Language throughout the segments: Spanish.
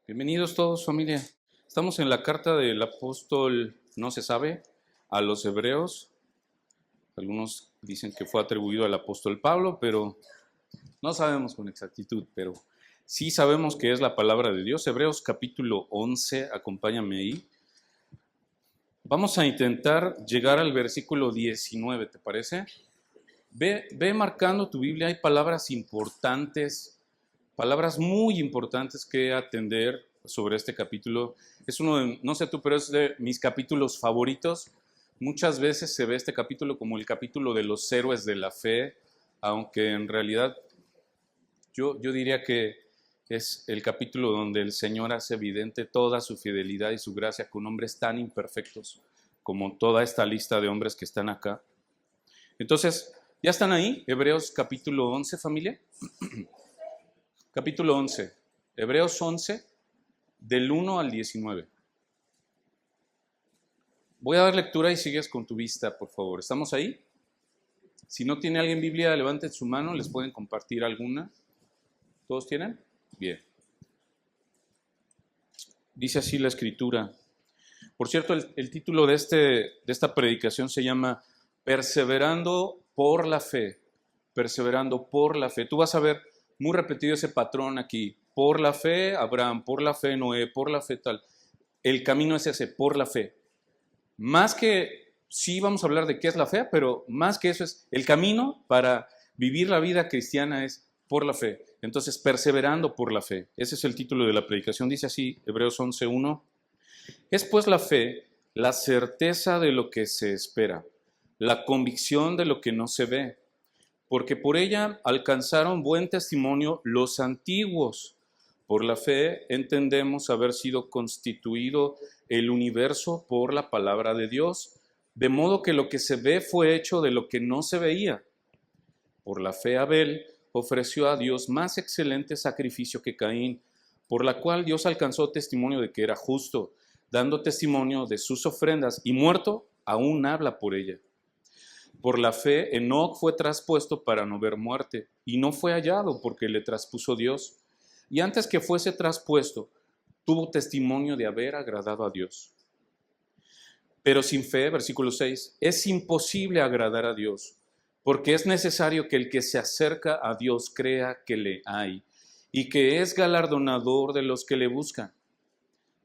Bienvenidos todos, familia. Estamos en la carta del apóstol, no se sabe, a los hebreos. Algunos dicen que fue atribuido al apóstol Pablo, pero no sabemos con exactitud, pero sí sabemos que es la palabra de Dios. Hebreos capítulo 11, acompáñame ahí. Vamos a intentar llegar al versículo 19, ¿te parece? Ve marcando tu Biblia, hay palabras importantes, palabras muy importantes que atender sobre este capítulo. Es uno de, no sé tú, pero es de mis capítulos favoritos. Muchas veces se ve este capítulo como el capítulo de los héroes de la fe, aunque en realidad yo diría que es el capítulo donde el Señor hace evidente toda su fidelidad y su gracia con hombres tan imperfectos como toda esta lista de hombres que están acá. Entonces, ¿ya están ahí? Hebreos capítulo 11, familia. Capítulo 11, Hebreos 11, del 1 al 19. Voy a dar lectura y sigues con tu vista, por favor. ¿Estamos ahí? Si no tiene alguien Biblia, levanten su mano, les pueden compartir alguna. ¿Todos tienen? Bien. Dice así la escritura. Por cierto, el título de esta predicación se llama Perseverando por la fe. Perseverando por la fe. Tú vas a ver muy repetido ese patrón aquí. Por la fe, Abraham, por la fe, Noé, por la fe, tal. El camino es ese, por la fe. Más que, sí vamos a hablar de qué es la fe, pero más que eso es el camino para vivir la vida cristiana es por la fe. Entonces, perseverando por la fe. Ese es el título de la predicación. Dice así, Hebreos 11:1. Es pues la fe, la certeza de lo que se espera, la convicción de lo que no se ve, porque por ella alcanzaron buen testimonio los antiguos. Por la fe entendemos haber sido constituido el universo por la palabra de Dios, de modo que lo que se ve fue hecho de lo que no se veía. Por la fe Abel ofreció a Dios más excelente sacrificio que Caín, por la cual Dios alcanzó testimonio de que era justo, dando testimonio de sus ofrendas, y muerto aún habla por ella. Por la fe Enoc fue traspuesto para no ver muerte, y no fue hallado porque le traspuso Dios. Y antes que fuese traspuesto, tuvo testimonio de haber agradado a Dios. Pero sin fe, versículo 6, es imposible agradar a Dios, porque es necesario que el que se acerca a Dios crea que le hay, y que es galardonador de los que le buscan.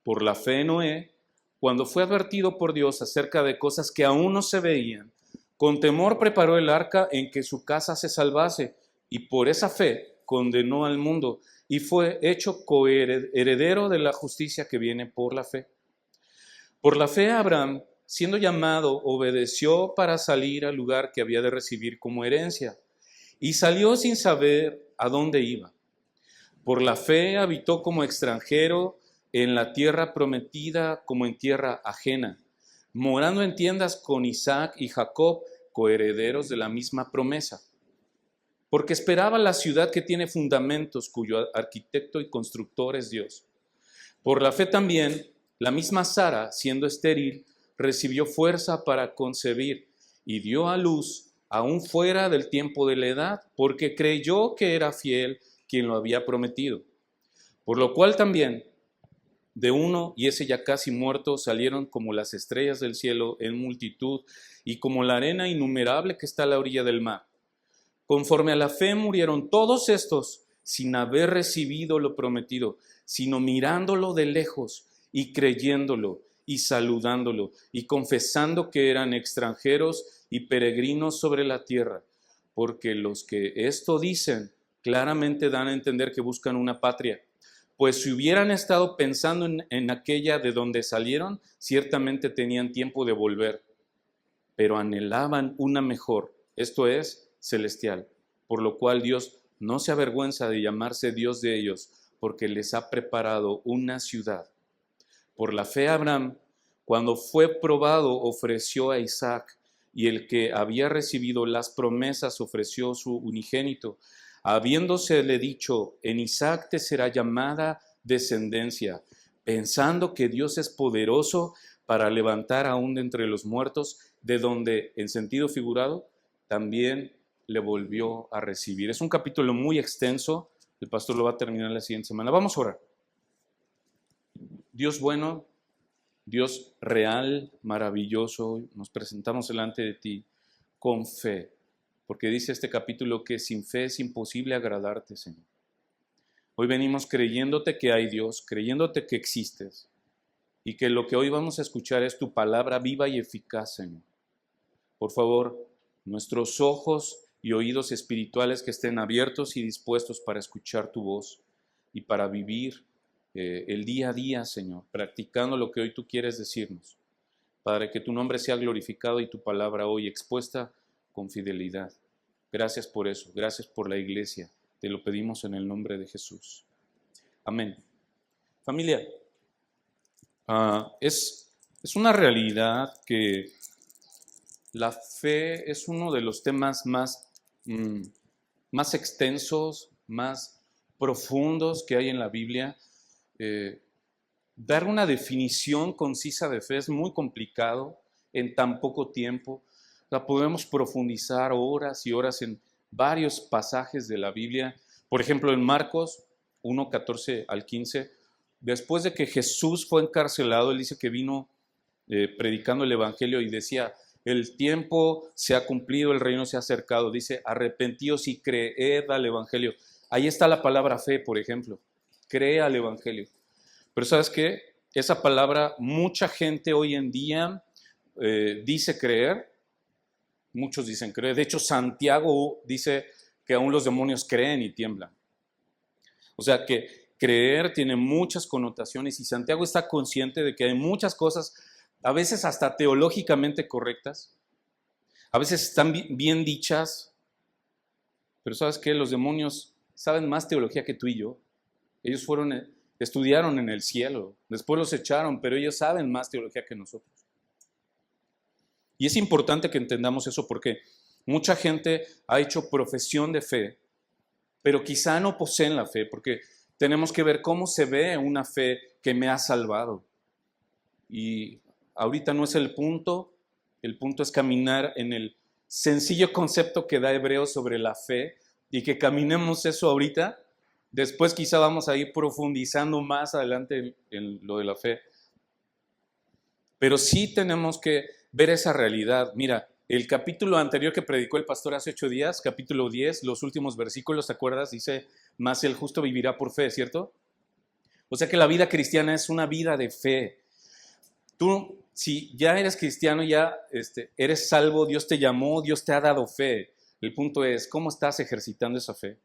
Por la fe Noé, cuando fue advertido por Dios acerca de cosas que aún no se veían, con temor preparó el arca en que su casa se salvase, y por esa fe condenó al mundo, y fue hecho coheredero de la justicia que viene por la fe. Por la fe Abraham, siendo llamado, obedeció para salir al lugar que había de recibir como herencia, y salió sin saber a dónde iba. Por la fe habitó como extranjero en la tierra prometida como en tierra ajena, morando en tiendas con Isaac y Jacob, coherederos de la misma promesa. Porque esperaba la ciudad que tiene fundamentos, cuyo arquitecto y constructor es Dios. Por la fe también, la misma Sara, siendo estéril, recibió fuerza para concebir y dio a luz aún fuera del tiempo de la edad, porque creyó que era fiel quien lo había prometido. Por lo cual también, de uno, y ese ya casi muerto, salieron como las estrellas del cielo en multitud, y como la arena innumerable que está a la orilla del mar. Conforme a la fe murieron todos estos, sin haber recibido lo prometido, sino mirándolo de lejos, y creyéndolo, y saludándolo, y confesando que eran extranjeros y peregrinos sobre la tierra. Porque los que esto dicen, claramente dan a entender que buscan una patria. Pues si hubieran estado pensando en aquella de donde salieron, ciertamente tenían tiempo de volver, pero anhelaban una mejor, esto es, celestial, por lo cual Dios no se avergüenza de llamarse Dios de ellos, porque les ha preparado una ciudad. Por la fe Abraham, cuando fue probado, ofreció a Isaac, y el que había recibido las promesas ofreció su unigénito, habiéndosele dicho, en Isaac te será llamada descendencia, pensando que Dios es poderoso para levantar aún de entre los muertos, de donde, en sentido figurado, también le volvió a recibir. Es un capítulo muy extenso, el pastor lo va a terminar la siguiente semana. Vamos a orar. Dios bueno, Dios real, maravilloso, nos presentamos delante de ti con fe, porque dice este capítulo que sin fe es imposible agradarte, Señor. Hoy venimos creyéndote que hay Dios, creyéndote que existes y que lo que hoy vamos a escuchar es tu palabra viva y eficaz, Señor. Por favor, nuestros ojos y oídos espirituales que estén abiertos y dispuestos para escuchar tu voz y para vivir el día a día, Señor, practicando lo que hoy tú quieres decirnos. Padre, que tu nombre sea glorificado y tu palabra hoy expuesta con fidelidad. Gracias por eso, gracias por la iglesia. Te lo pedimos en el nombre de Jesús. Amén. Familia, es una realidad que la fe es uno de los temas más extensos, más profundos que hay en la Biblia. Dar una definición concisa de fe es muy complicado en tan poco tiempo. La podemos profundizar horas y horas en varios pasajes de la Biblia. Por ejemplo, en Marcos 1, 14 al 15, después de que Jesús fue encarcelado, él dice que vino predicando el Evangelio y decía, el tiempo se ha cumplido, el reino se ha acercado. Dice, arrepentíos y creed al Evangelio. Ahí está la palabra fe, por ejemplo. Cree al Evangelio. Pero ¿sabes qué? Esa palabra mucha gente hoy en día dice creer. Muchos dicen creer. De hecho, Santiago dice que aún los demonios creen y tiemblan. O sea que creer tiene muchas connotaciones y Santiago está consciente de que hay muchas cosas, a veces hasta teológicamente correctas, a veces están bien dichas, pero ¿sabes qué? Los demonios saben más teología que tú y yo. Ellos estudiaron en el cielo, después los echaron, pero ellos saben más teología que nosotros. Y es importante que entendamos eso porque mucha gente ha hecho profesión de fe, pero quizá no poseen la fe, porque tenemos que ver cómo se ve una fe que me ha salvado. Y ahorita no es el punto es caminar en el sencillo concepto que da Hebreos sobre la fe y que caminemos eso ahorita. Después quizá vamos a ir profundizando más adelante en lo de la fe. Pero sí tenemos que ver esa realidad. Mira, el capítulo anterior que predicó el pastor hace 8 días, capítulo 10, los últimos versículos, ¿te acuerdas? Dice, más el justo vivirá por fe, ¿cierto? O sea que la vida cristiana es una vida de fe. Tú, si ya eres cristiano, ya eres salvo, Dios te llamó, Dios te ha dado fe. El punto es, ¿cómo estás ejercitando esa fe?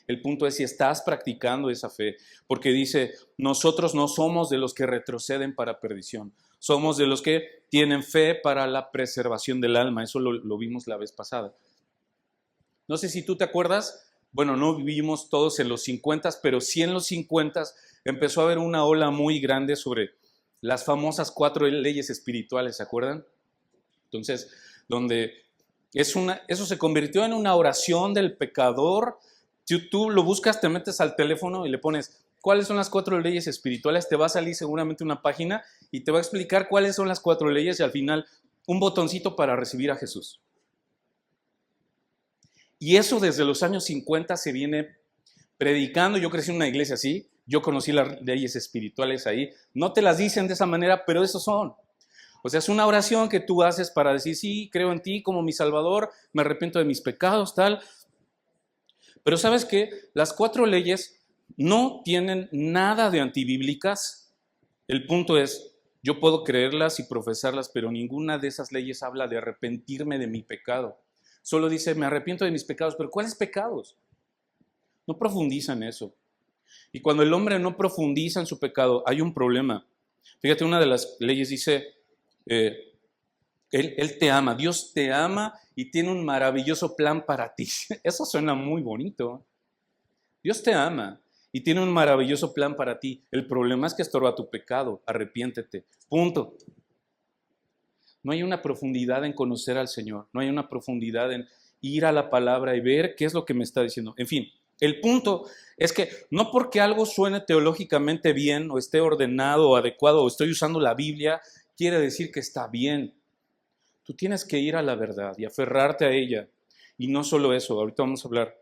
El punto es si estás practicando esa fe, porque dice, nosotros no somos de los que retroceden para perdición, somos de los que tienen fe para la preservación del alma. Eso lo vimos la vez pasada. No sé si tú te acuerdas, bueno, no vivimos todos en los 50, pero sí en los 50 empezó a haber una ola muy grande sobre las famosas 4 leyes espirituales, ¿se acuerdan? Entonces, donde eso se convirtió en una oración del pecador. Si tú lo buscas, te metes al teléfono y le pones, ¿cuáles son las 4 leyes espirituales? Te va a salir seguramente una página y te va a explicar cuáles son las 4 leyes y al final un botoncito para recibir a Jesús. Y eso desde los años 50 se viene predicando. Yo crecí en una iglesia así, yo conocí las leyes espirituales ahí. No te las dicen de esa manera, pero esos son. O sea, es una oración que tú haces para decir, sí, creo en ti como mi Salvador, me arrepiento de mis pecados, tal. Pero ¿sabes qué? Las 4 leyes no tienen nada de antibíblicas. El punto es, yo puedo creerlas y profesarlas, pero ninguna de esas leyes habla de arrepentirme de mi pecado. Solo dice, me arrepiento de mis pecados, pero ¿cuáles pecados? No profundiza en eso. Y cuando el hombre no profundiza en su pecado, hay un problema. Fíjate, una de las leyes dice, él te ama, Dios te ama y tiene un maravilloso plan para ti. Eso suena muy bonito. Dios te ama y tiene un maravilloso plan para ti. El problema es que estorba tu pecado. Arrepiéntete. Punto. No hay una profundidad en conocer al Señor. No hay una profundidad en ir a la palabra y ver qué es lo que me está diciendo. En fin, el punto es que no porque algo suene teológicamente bien o esté ordenado o adecuado o estoy usando la Biblia, quiere decir que está bien. Tú tienes que ir a la verdad y aferrarte a ella. Y no solo eso, ahorita vamos a hablar.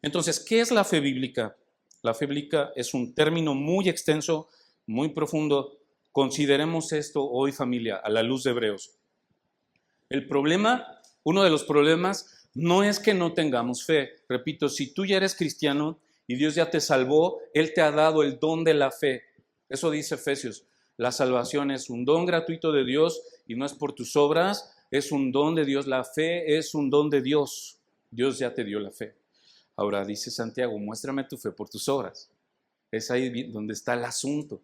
Entonces, ¿qué es la fe bíblica? La fe bíblica es un término muy extenso, muy profundo. Consideremos esto hoy, familia, a la luz de Hebreos. El problema, uno de los problemas, no es que no tengamos fe. Repito, si tú ya eres cristiano y Dios ya te salvó, Él te ha dado el don de la fe. Eso dice Efesios. La salvación es un don gratuito de Dios y no es por tus obras, es un don de Dios. La fe es un don de Dios. Dios ya te dio la fe. Ahora dice Santiago, muéstrame tu fe por tus obras. Es ahí donde está el asunto.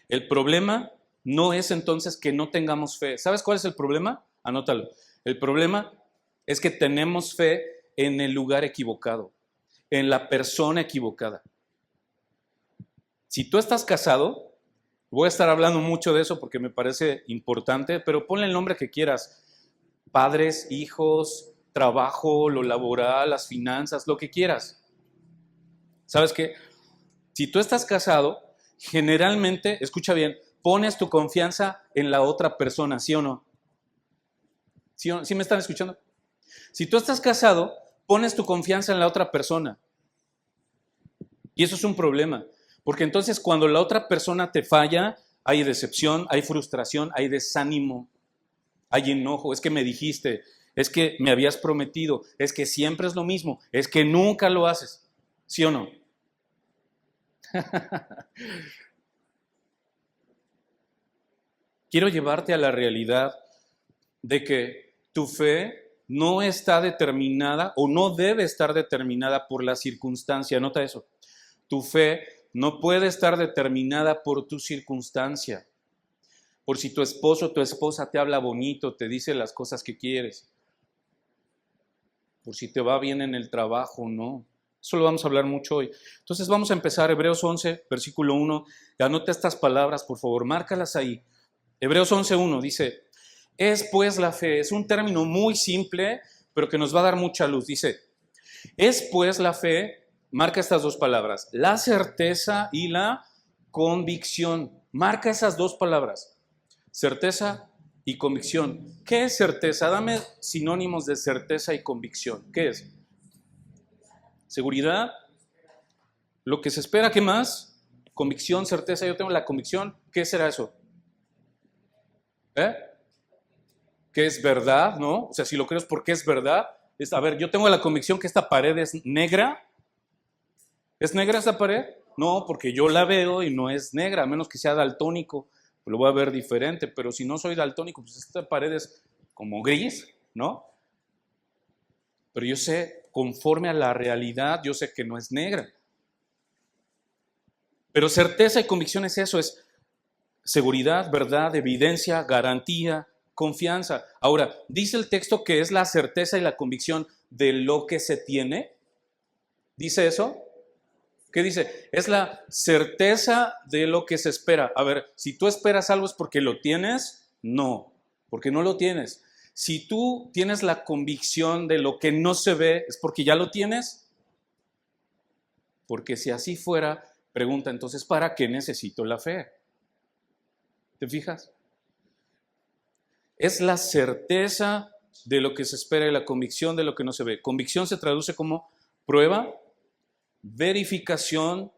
El problema no es entonces que no tengamos fe. ¿Sabes cuál es el problema? Anótalo. El problema es que tenemos fe en el lugar equivocado, en la persona equivocada. Si tú estás casado, voy a estar hablando mucho de eso porque me parece importante, pero ponle el nombre que quieras. Padres, hijos, trabajo, lo laboral, las finanzas, lo que quieras. ¿Sabes qué? Si tú estás casado, generalmente, escucha bien, pones tu confianza en la otra persona, ¿sí o no? ¿Sí me están escuchando? Si tú estás casado, pones tu confianza en la otra persona. Y eso es un problema, porque entonces cuando la otra persona te falla, hay decepción, hay frustración, hay desánimo, hay enojo. Es que me dijiste, es que me habías prometido, es que siempre es lo mismo, es que nunca lo haces, ¿sí o no? Quiero llevarte a la realidad de que tu fe no está determinada o no debe estar determinada por la circunstancia. Nota eso. Tu fe no puede estar determinada por tu circunstancia. Por si tu esposo o tu esposa te habla bonito, te dice las cosas que quieres. Por si te va bien en el trabajo, no. Eso lo vamos a hablar mucho hoy. Entonces vamos a empezar Hebreos 11, versículo 1. Anota estas palabras, por favor, márcalas ahí. Hebreos 11:1 dice, es pues la fe, es un término muy simple, pero que nos va a dar mucha luz. Dice, es pues la fe, marca estas dos palabras, la certeza y la convicción. Marca esas dos palabras, certeza y convicción. ¿Qué es certeza? Dame sinónimos de certeza y convicción. ¿Qué es? Seguridad, lo que se espera, ¿qué más? Convicción, certeza, yo tengo la convicción. ¿Qué será eso? Que es verdad, ¿no? O sea, si lo creo es porque es verdad. A ver, yo tengo la convicción que esta pared es negra. ¿Es negra esta pared? No, porque yo la veo y no es negra, a menos que sea daltónico, pues lo voy a ver diferente. Pero si no soy daltónico, pues esta pared es como gris, ¿no? Pero yo sé, conforme a la realidad, yo sé que no es negra. Pero certeza y convicción es eso, es seguridad, verdad, evidencia, garantía, confianza. Ahora, dice el texto que es la certeza y la convicción de lo que se tiene. ¿Dice eso? ¿Qué dice? Es la certeza de lo que se espera. A ver, si tú esperas algo es porque lo tienes, no, porque no lo tienes. Si tú tienes la convicción de lo que no se ve, es porque ya lo tienes. Porque si así fuera, pregunta entonces, ¿para qué necesito la fe? ¿Te fijas? Es la certeza de lo que se espera y la convicción de lo que no se ve. Convicción se traduce como prueba, verificación,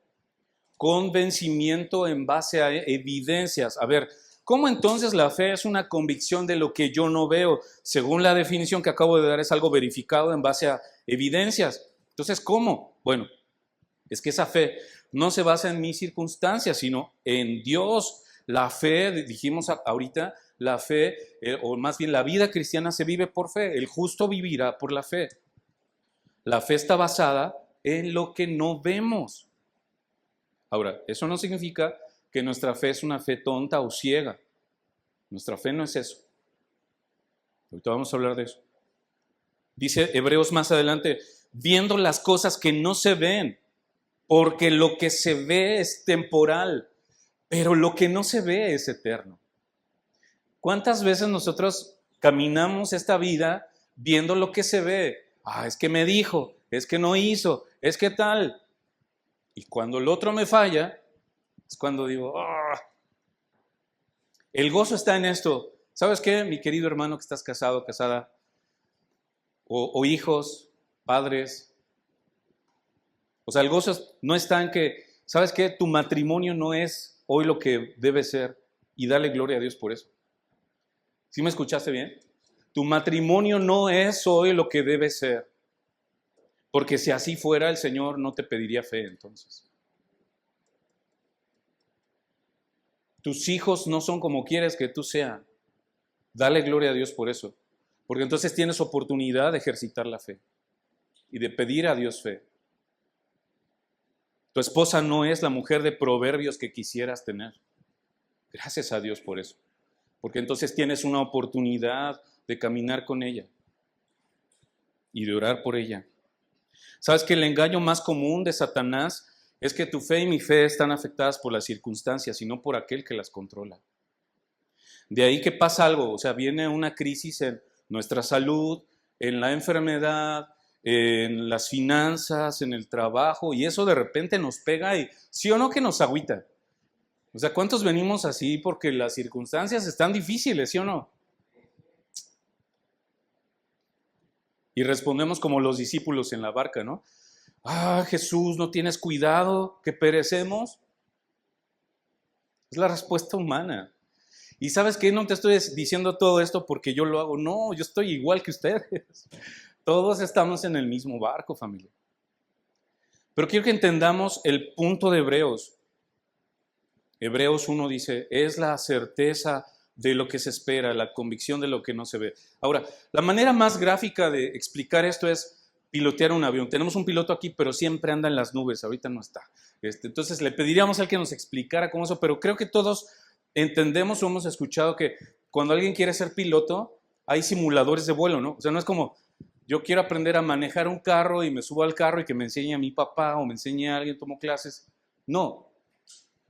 convencimiento en base a evidencias. A ver, ¿cómo entonces la fe es una convicción de lo que yo no veo? Según la definición que acabo de dar, es algo verificado en base a evidencias. Entonces, ¿cómo? Bueno, es que esa fe no se basa en mis circunstancias, sino en Dios. La fe, dijimos ahorita, la fe, o más bien la vida cristiana se vive por fe. El justo vivirá por la fe. La fe está basada en lo que no vemos. Ahora, eso no significa que nuestra fe es una fe tonta o ciega. Nuestra fe no es eso. Ahorita vamos a hablar de eso. Dice Hebreos más adelante, viendo las cosas que no se ven, porque lo que se ve es temporal, pero lo que no se ve es eterno. ¿Cuántas veces nosotros caminamos esta vida viendo lo que se ve? Es que me dijo, es que no hizo, es que tal. Y cuando el otro me falla, es cuando digo, El gozo está en esto. ¿Sabes qué, mi querido hermano que estás casado, casada? O hijos, padres. O sea, el gozo no está en que, ¿Sabes qué? Tu matrimonio no es hoy lo que debe ser y dale gloria a Dios por eso. ¿Sí me escuchaste bien? Tu matrimonio no es hoy lo que debe ser. Porque si así fuera, el Señor no te pediría fe entonces. Tus hijos no son como quieres que tú sean. Dale gloria a Dios por eso. Porque entonces tienes oportunidad de ejercitar la fe y de pedir a Dios fe. Tu esposa no es la mujer de proverbios que quisieras tener. Gracias a Dios por eso. Porque entonces tienes una oportunidad de caminar con ella y de orar por ella. ¿Sabes que el engaño más común de Satanás es que tu fe y mi fe están afectadas por las circunstancias y no por aquel que las controla? De ahí que pasa algo, o sea, viene una crisis en nuestra salud, en la enfermedad, en las finanzas, en el trabajo, y eso de repente nos pega y sí o no que nos agüita. O sea, ¿cuántos venimos así porque las circunstancias están difíciles, sí o no? Y respondemos como los discípulos en la barca, ¿no? Ah, Jesús, ¿no tienes cuidado que perecemos? Es la respuesta humana. Y ¿sabes qué? No te estoy diciendo todo esto porque yo lo hago. No, yo estoy igual que ustedes. Todos estamos en el mismo barco, familia. Pero quiero que entendamos el punto de Hebreos. Hebreos 1 dice, es la certeza de lo que se espera, la convicción de lo que no se ve. Ahora, la manera más gráfica de explicar esto es pilotear un avión. Tenemos un piloto aquí, pero siempre anda en las nubes, ahorita no está. Entonces le pediríamos a él que nos explicara cómo eso, pero creo que todos entendemos o hemos escuchado que cuando alguien quiere ser piloto, hay simuladores de vuelo, ¿no? O sea, no es como yo quiero aprender a manejar un carro y me subo al carro y que me enseñe a mi papá o me enseñe a alguien, tomo clases. No.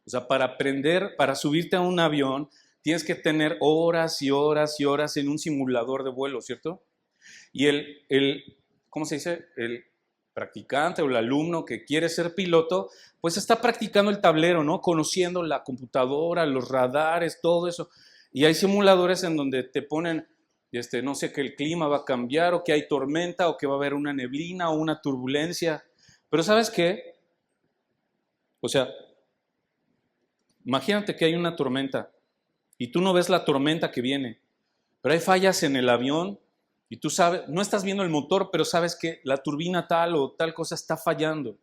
O sea, para aprender, para subirte a un avión, tienes que tener horas y horas y horas en un simulador de vuelo, ¿cierto? Y ¿cómo se dice? El practicante o el alumno que quiere ser piloto, pues está practicando el tablero, ¿no? Conociendo la computadora, los radares, todo eso. Y hay simuladores en donde te ponen, no sé, que el clima va a cambiar o que hay tormenta o que va a haber una neblina o una turbulencia. Pero ¿sabes qué? O sea, imagínate que hay una tormenta y tú no ves la tormenta que viene, pero hay fallas en el avión y tú sabes, no estás viendo el motor, pero sabes que la turbina tal o tal cosa está fallando.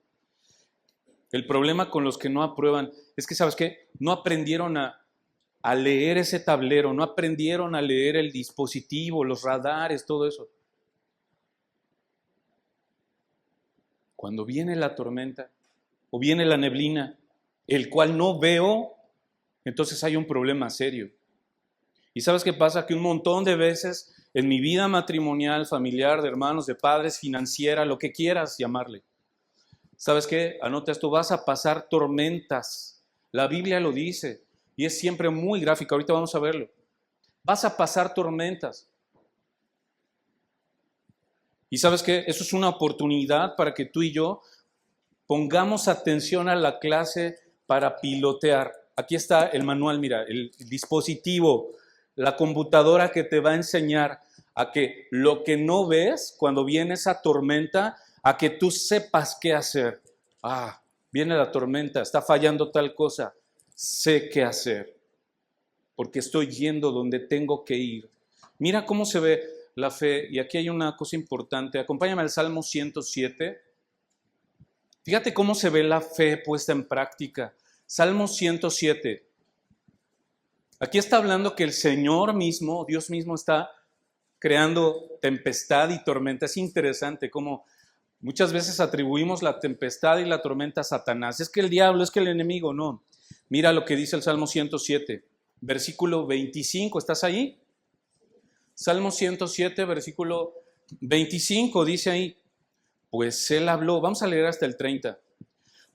El problema con los que no aprueban es que, ¿sabes qué? No aprendieron a leer ese tablero, no aprendieron a leer el dispositivo, los radares, todo eso. Cuando viene la tormenta o viene la neblina, el cual no veo, entonces hay un problema serio. ¿Y sabes qué pasa? Que un montón de veces en mi vida matrimonial, familiar, de hermanos, de padres, financiera, lo que quieras llamarle, ¿sabes qué? Anota esto, vas a pasar tormentas. La Biblia lo dice y es siempre muy gráfica. Ahorita vamos a verlo. Vas a pasar tormentas. ¿Y sabes qué? Eso es una oportunidad para que tú y yo pongamos atención a la clase para pilotear. Aquí está el manual, mira, el dispositivo, la computadora que te va a enseñar a que lo que no ves cuando viene esa tormenta, a que tú sepas qué hacer. Ah, viene la tormenta, está fallando tal cosa, sé qué hacer, porque estoy yendo donde tengo que ir. Mira cómo se ve la fe, y aquí hay una cosa importante. Acompáñame al Salmo 107. Fíjate cómo se ve la fe puesta en práctica. Salmo 107. Aquí está hablando que el Señor mismo, Dios mismo, está creando tempestad y tormenta. Es interesante cómo muchas veces atribuimos la tempestad y la tormenta a Satanás. Es que el diablo, es que el enemigo, no. Mira lo que dice el Salmo 107, versículo 25. ¿Estás ahí? Salmo 107, versículo 25, dice ahí, pues Él habló, vamos a leer hasta el 30.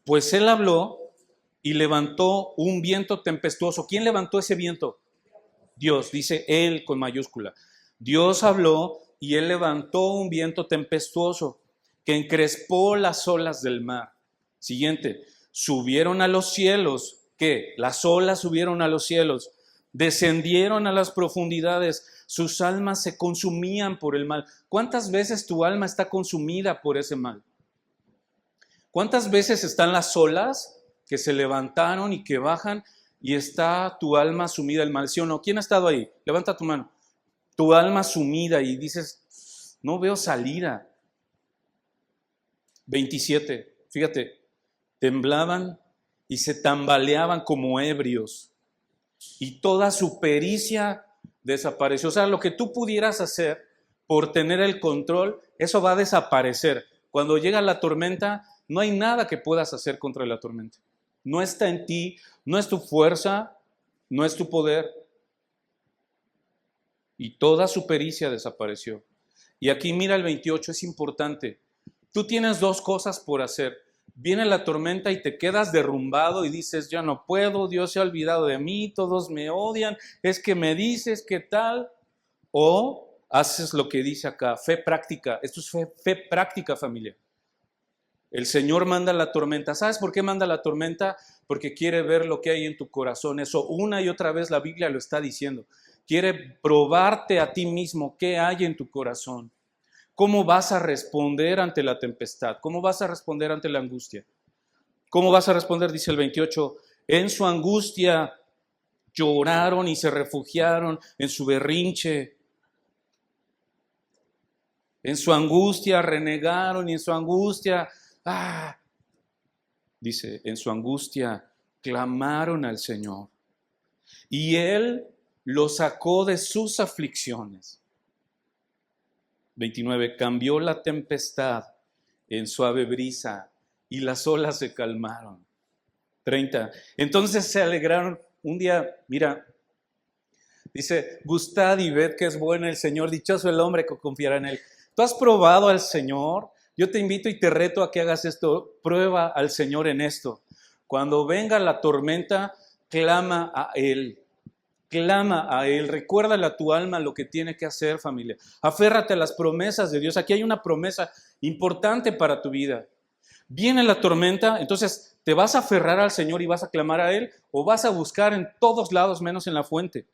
Pues Él habló y levantó un viento tempestuoso. ¿Quién levantó ese viento? Dios, dice Él con mayúscula. Dios habló y Él levantó un viento tempestuoso que encrespó las olas del mar. Siguiente, subieron a los cielos. ¿Qué? Las olas subieron a los cielos, descendieron a las profundidades, sus almas se consumían por el mal. ¿Cuántas veces tu alma está consumida por ese mal? ¿Cuántas veces están las olas que se levantaron y que bajan y está tu alma sumida en el mal, ¿sí o no? ¿Quién ha estado ahí? Levanta tu mano. Tu alma sumida y dices, no veo salida. 27, fíjate, temblaban y se tambaleaban como ebrios y toda su pericia desapareció. O sea, lo que tú pudieras hacer por tener el control, eso va a desaparecer. Cuando llega la tormenta, no hay nada que puedas hacer contra la tormenta. No está en ti, no es tu fuerza, no es tu poder. Y toda su pericia desapareció. Y aquí mira el 28, es importante. Tú tienes dos cosas por hacer. Viene la tormenta y te quedas derrumbado y dices, ya no puedo, Dios se ha olvidado de mí, todos me odian, es que me dices qué tal. O haces lo que dice acá, fe práctica. Esto es fe práctica, familia. El Señor manda la tormenta. ¿Sabes por qué manda la tormenta? Porque quiere ver lo que hay en tu corazón. Eso una y otra vez la Biblia lo está diciendo. Quiere probarte a ti mismo qué hay en tu corazón. ¿Cómo vas a responder ante la tempestad? ¿Cómo vas a responder ante la angustia? ¿Cómo vas a responder? Dice el 28. En su angustia lloraron y se refugiaron en su berrinche. En su angustia renegaron y en su angustia, dice, en su angustia clamaron al Señor. Y Él los sacó de sus aflicciones. 29, cambió la tempestad en suave brisa y las olas se calmaron. 30, entonces se alegraron un día, mira, dice, gustad y ved que es bueno el Señor, dichoso el hombre que confiará en Él. ¿Tú has probado al Señor? Yo te invito y te reto a que hagas esto, prueba al Señor en esto. Cuando venga la tormenta, clama a Él. Clama a Él, recuérdale a tu alma lo que tiene que hacer, familia. Aférrate a las promesas de Dios. Aquí hay una promesa importante para tu vida. Viene la tormenta, entonces ¿te vas a aferrar al Señor y vas a clamar a Él? ¿O vas a buscar en todos lados menos en la fuente?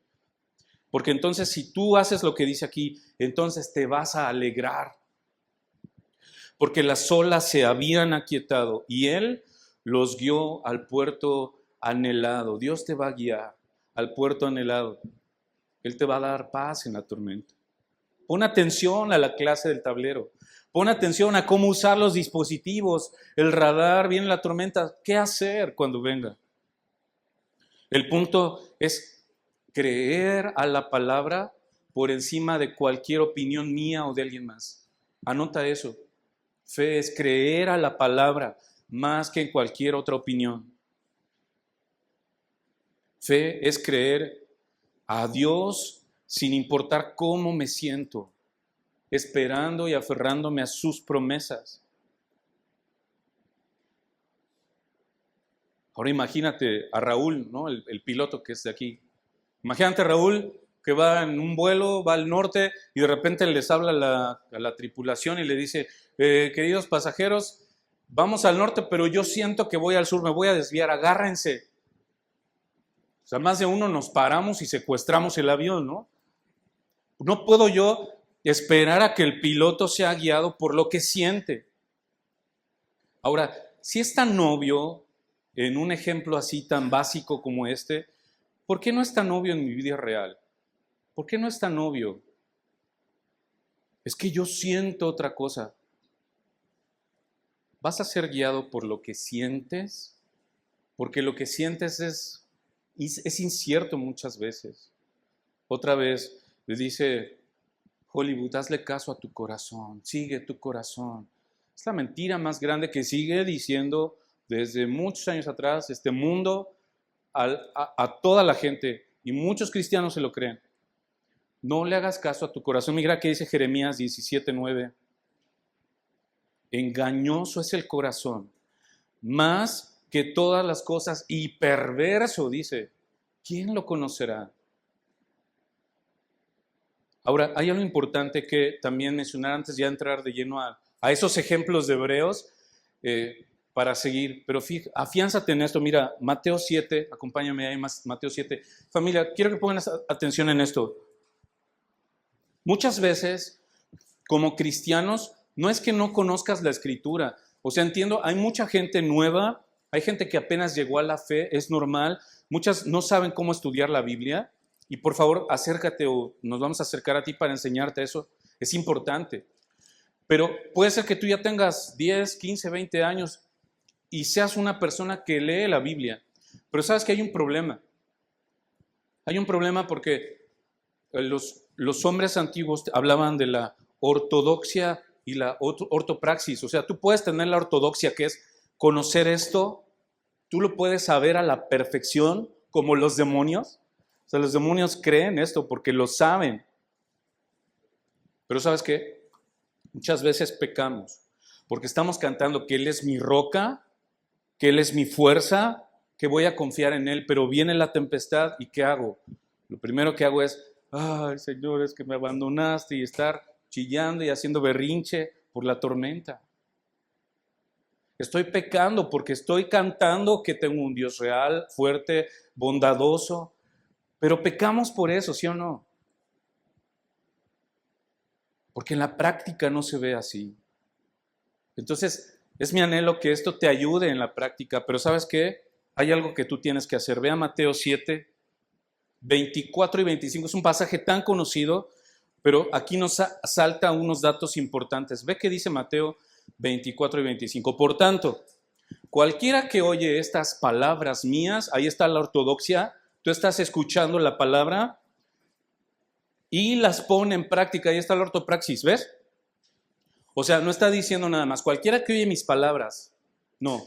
Porque entonces si tú haces lo que dice aquí, entonces te vas a alegrar. Porque las olas se habían aquietado y Él los guió al puerto anhelado. Dios te va a guiar al puerto anhelado. Él te va a dar paz en la tormenta. Pon atención a la clase del tablero. Pon atención a cómo usar los dispositivos, el radar, viene la tormenta. ¿Qué hacer cuando venga? El punto es creer a la palabra por encima de cualquier opinión mía o de alguien más. Anota eso. Fe es creer a la palabra más que en cualquier otra opinión. Fe es creer a Dios sin importar cómo me siento, esperando y aferrándome a sus promesas. Ahora imagínate a Raúl, ¿no? El piloto que es de aquí. Imagínate a Raúl que va en un vuelo, va al norte y de repente les habla a la tripulación y le dice, queridos pasajeros, vamos al norte, pero yo siento que voy al sur, me voy a desviar, agárrense. O sea, más de uno nos paramos y secuestramos el avión, ¿no? No puedo yo esperar a que el piloto sea guiado por lo que siente. Ahora, si es tan obvio, en un ejemplo así tan básico como este, ¿por qué no es tan obvio en mi vida real? ¿Por qué no es tan obvio? Es que yo siento otra cosa. ¿Vas a ser guiado por lo que sientes? Porque lo que sientes es incierto muchas veces. Otra vez le dice Hollywood, hazle caso a tu corazón, sigue tu corazón. Es la mentira más grande que sigue diciendo desde muchos años atrás este mundo a toda la gente, y muchos cristianos se lo creen. No le hagas caso a tu corazón. Mira que dice Jeremías 17:9. Engañoso es el corazón, más que todas las cosas, y perverso, dice. ¿Quién lo conocerá? Ahora, hay algo importante que también mencionar antes de entrar de lleno a esos ejemplos de hebreos para seguir. Pero afiánzate en esto. Mira, Mateo 7, acompáñame ahí, Mateo 7. Familia, quiero que pongan atención en esto. Muchas veces, como cristianos, no es que no conozcas la Escritura. O sea, entiendo, hay mucha gente nueva Hay gente que apenas llegó a la fe, es normal. Muchas no saben cómo estudiar la Biblia. Y por favor, acércate o nos vamos a acercar a ti para enseñarte eso. Es importante. Pero puede ser que tú ya tengas 10, 15, 20 años y seas una persona que lee la Biblia. Pero sabes que hay un problema. Hay un problema porque los hombres antiguos hablaban de la ortodoxia y la ortopraxis. O sea, tú puedes tener la ortodoxia, que es conocer esto, tú lo puedes saber a la perfección, como los demonios. O sea, los demonios creen esto porque lo saben. Pero ¿sabes qué? Muchas veces pecamos porque estamos cantando que Él es mi roca, que Él es mi fuerza, que voy a confiar en Él, pero viene la tempestad y ¿qué hago? Lo primero que hago es, ay, Señor, es que me abandonaste, y estar chillando y haciendo berrinche por la tormenta. Estoy pecando porque estoy cantando que tengo un Dios real, fuerte, bondadoso, pero pecamos por eso, ¿sí o no? Porque en la práctica no se ve así. Entonces, es mi anhelo que esto te ayude en la práctica, pero ¿sabes qué? Hay algo que tú tienes que hacer. Ve a Mateo 7, 24 y 25. Es un pasaje tan conocido, pero aquí nos salta unos datos importantes. Ve que dice Mateo 24 y 25. Por tanto, cualquiera que oye estas palabras mías, ahí está la ortodoxia, tú estás escuchando la palabra y las pone en práctica, ahí está la ortopraxis, ¿ves? O sea, no está diciendo nada más, cualquiera que oye mis palabras, no,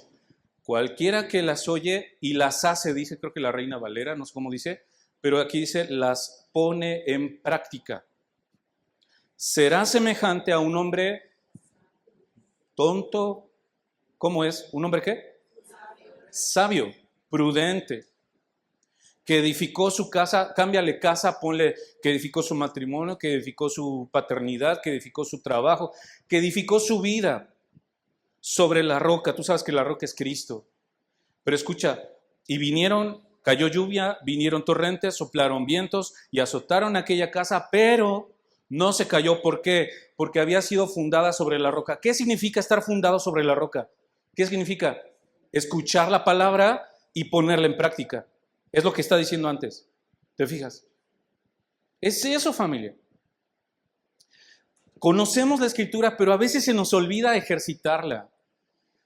cualquiera que las oye y las hace, dice, creo que la Reina Valera, no sé cómo dice, pero aquí dice, las pone en práctica. Será semejante a un hombre tonto, ¿cómo es? ¿Un hombre qué? Sabio, prudente, que edificó su casa, cámbiale casa, ponle que edificó su matrimonio, que edificó su paternidad, que edificó su trabajo, que edificó su vida sobre la roca. Tú sabes que la roca es Cristo. Pero escucha, y cayó lluvia, vinieron torrentes, soplaron vientos y azotaron aquella casa, pero no se cayó. ¿Por qué? Porque había sido fundada sobre la roca. ¿Qué significa estar fundado sobre la roca? ¿Qué significa? Escuchar la palabra y ponerla en práctica. Es lo que está diciendo antes. ¿Te fijas? Es eso, familia. Conocemos la Escritura, pero a veces se nos olvida ejercitarla.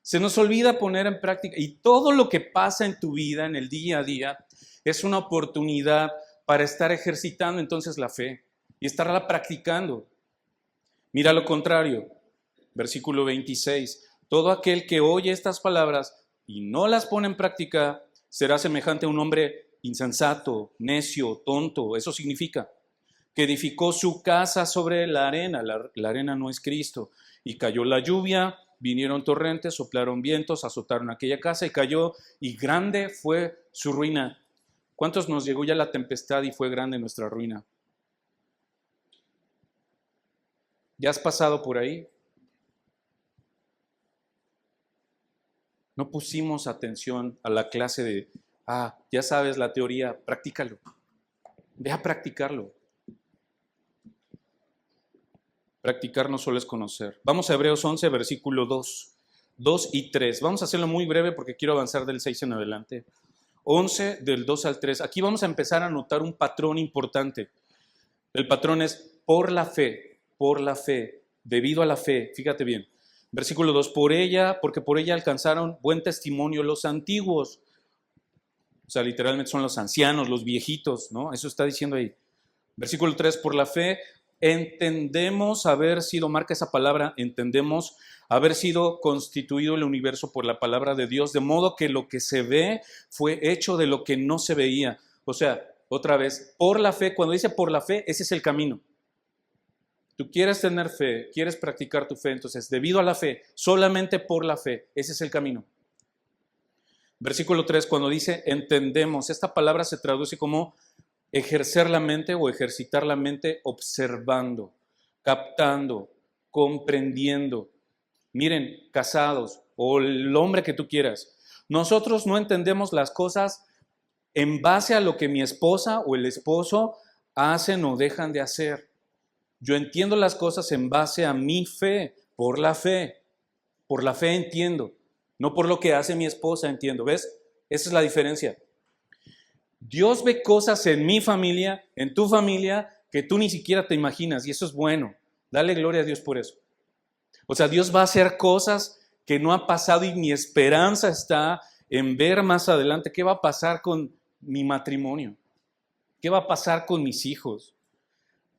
Se nos olvida poner en práctica. Y todo lo que pasa en tu vida, en el día a día, es una oportunidad para estar ejercitando entonces la fe y estarla practicando. Mira lo contrario. Versículo 26. Todo aquel que oye estas palabras y no las pone en práctica será semejante a un hombre insensato, necio, tonto. Eso significa que edificó su casa sobre la arena. La arena no es Cristo. Y cayó la lluvia, vinieron torrentes, soplaron vientos, azotaron aquella casa y cayó, y grande fue su ruina. ¿Cuántos nos llegó ya la tempestad y fue grande nuestra ruina? ¿Ya has pasado por ahí? No pusimos atención a la clase de, ya sabes la teoría, practícalo. Ve a practicarlo. Practicar no solo es conocer. Vamos a Hebreos 11, versículo 2 y 3. Vamos a hacerlo muy breve porque quiero avanzar del 6 en adelante. 11, del 2 al 3. Aquí vamos a empezar a notar un patrón importante. El patrón es por la fe, debido a la fe. Fíjate bien. Versículo 2, porque por ella alcanzaron buen testimonio los antiguos. O sea, literalmente son los ancianos, los viejitos, ¿no? Eso está diciendo ahí. Versículo 3, por la fe entendemos haber sido, marca esa palabra, entendemos haber sido constituido el universo por la palabra de Dios, de modo que lo que se ve fue hecho de lo que no se veía. O sea, otra vez, por la fe, cuando dice por la fe, ese es el camino. Tú quieres tener fe, quieres practicar tu fe, entonces debido a la fe, solamente por la fe, ese es el camino. Versículo 3, cuando dice entendemos, esta palabra se traduce como ejercer la mente o ejercitar la mente observando, captando, comprendiendo. Miren, casados o el hombre que tú quieras, nosotros no entendemos las cosas en base a lo que mi esposa o el esposo hacen o dejan de hacer. Yo entiendo las cosas en base a mi fe, por la fe entiendo. no por lo que hace mi esposa, entiendo. ¿Ves? Esa es la diferencia. Dios ve cosas en mi familia, en tu familia, que tú ni siquiera te imaginas, y eso es bueno. Dale gloria a Dios por eso. O sea, Dios va a hacer cosas que no ha pasado y mi esperanza está en ver más adelante qué va a pasar con mi matrimonio, qué va a pasar con mis hijos,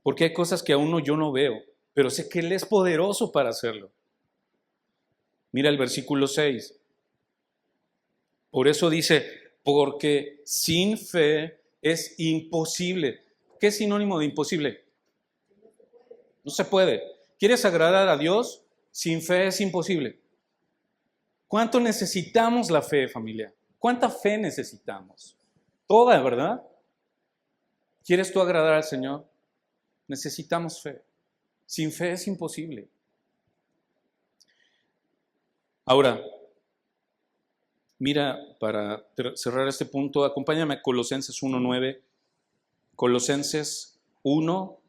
porque hay cosas que aún yo no veo, pero sé que Él es poderoso para hacerlo. Mira el versículo 6. Por eso dice, porque sin fe es imposible. ¿Qué es sinónimo de imposible? No se puede. ¿Quieres agradar a Dios? Sin fe es imposible. ¿Cuánto necesitamos la fe, familia? ¿Cuánta fe necesitamos? Toda, ¿verdad? ¿Quieres tú agradar al Señor? Necesitamos fe. Sin fe es imposible. Ahora, mira, para cerrar este punto, acompáñame a Colosenses 1:9. Colosenses 1,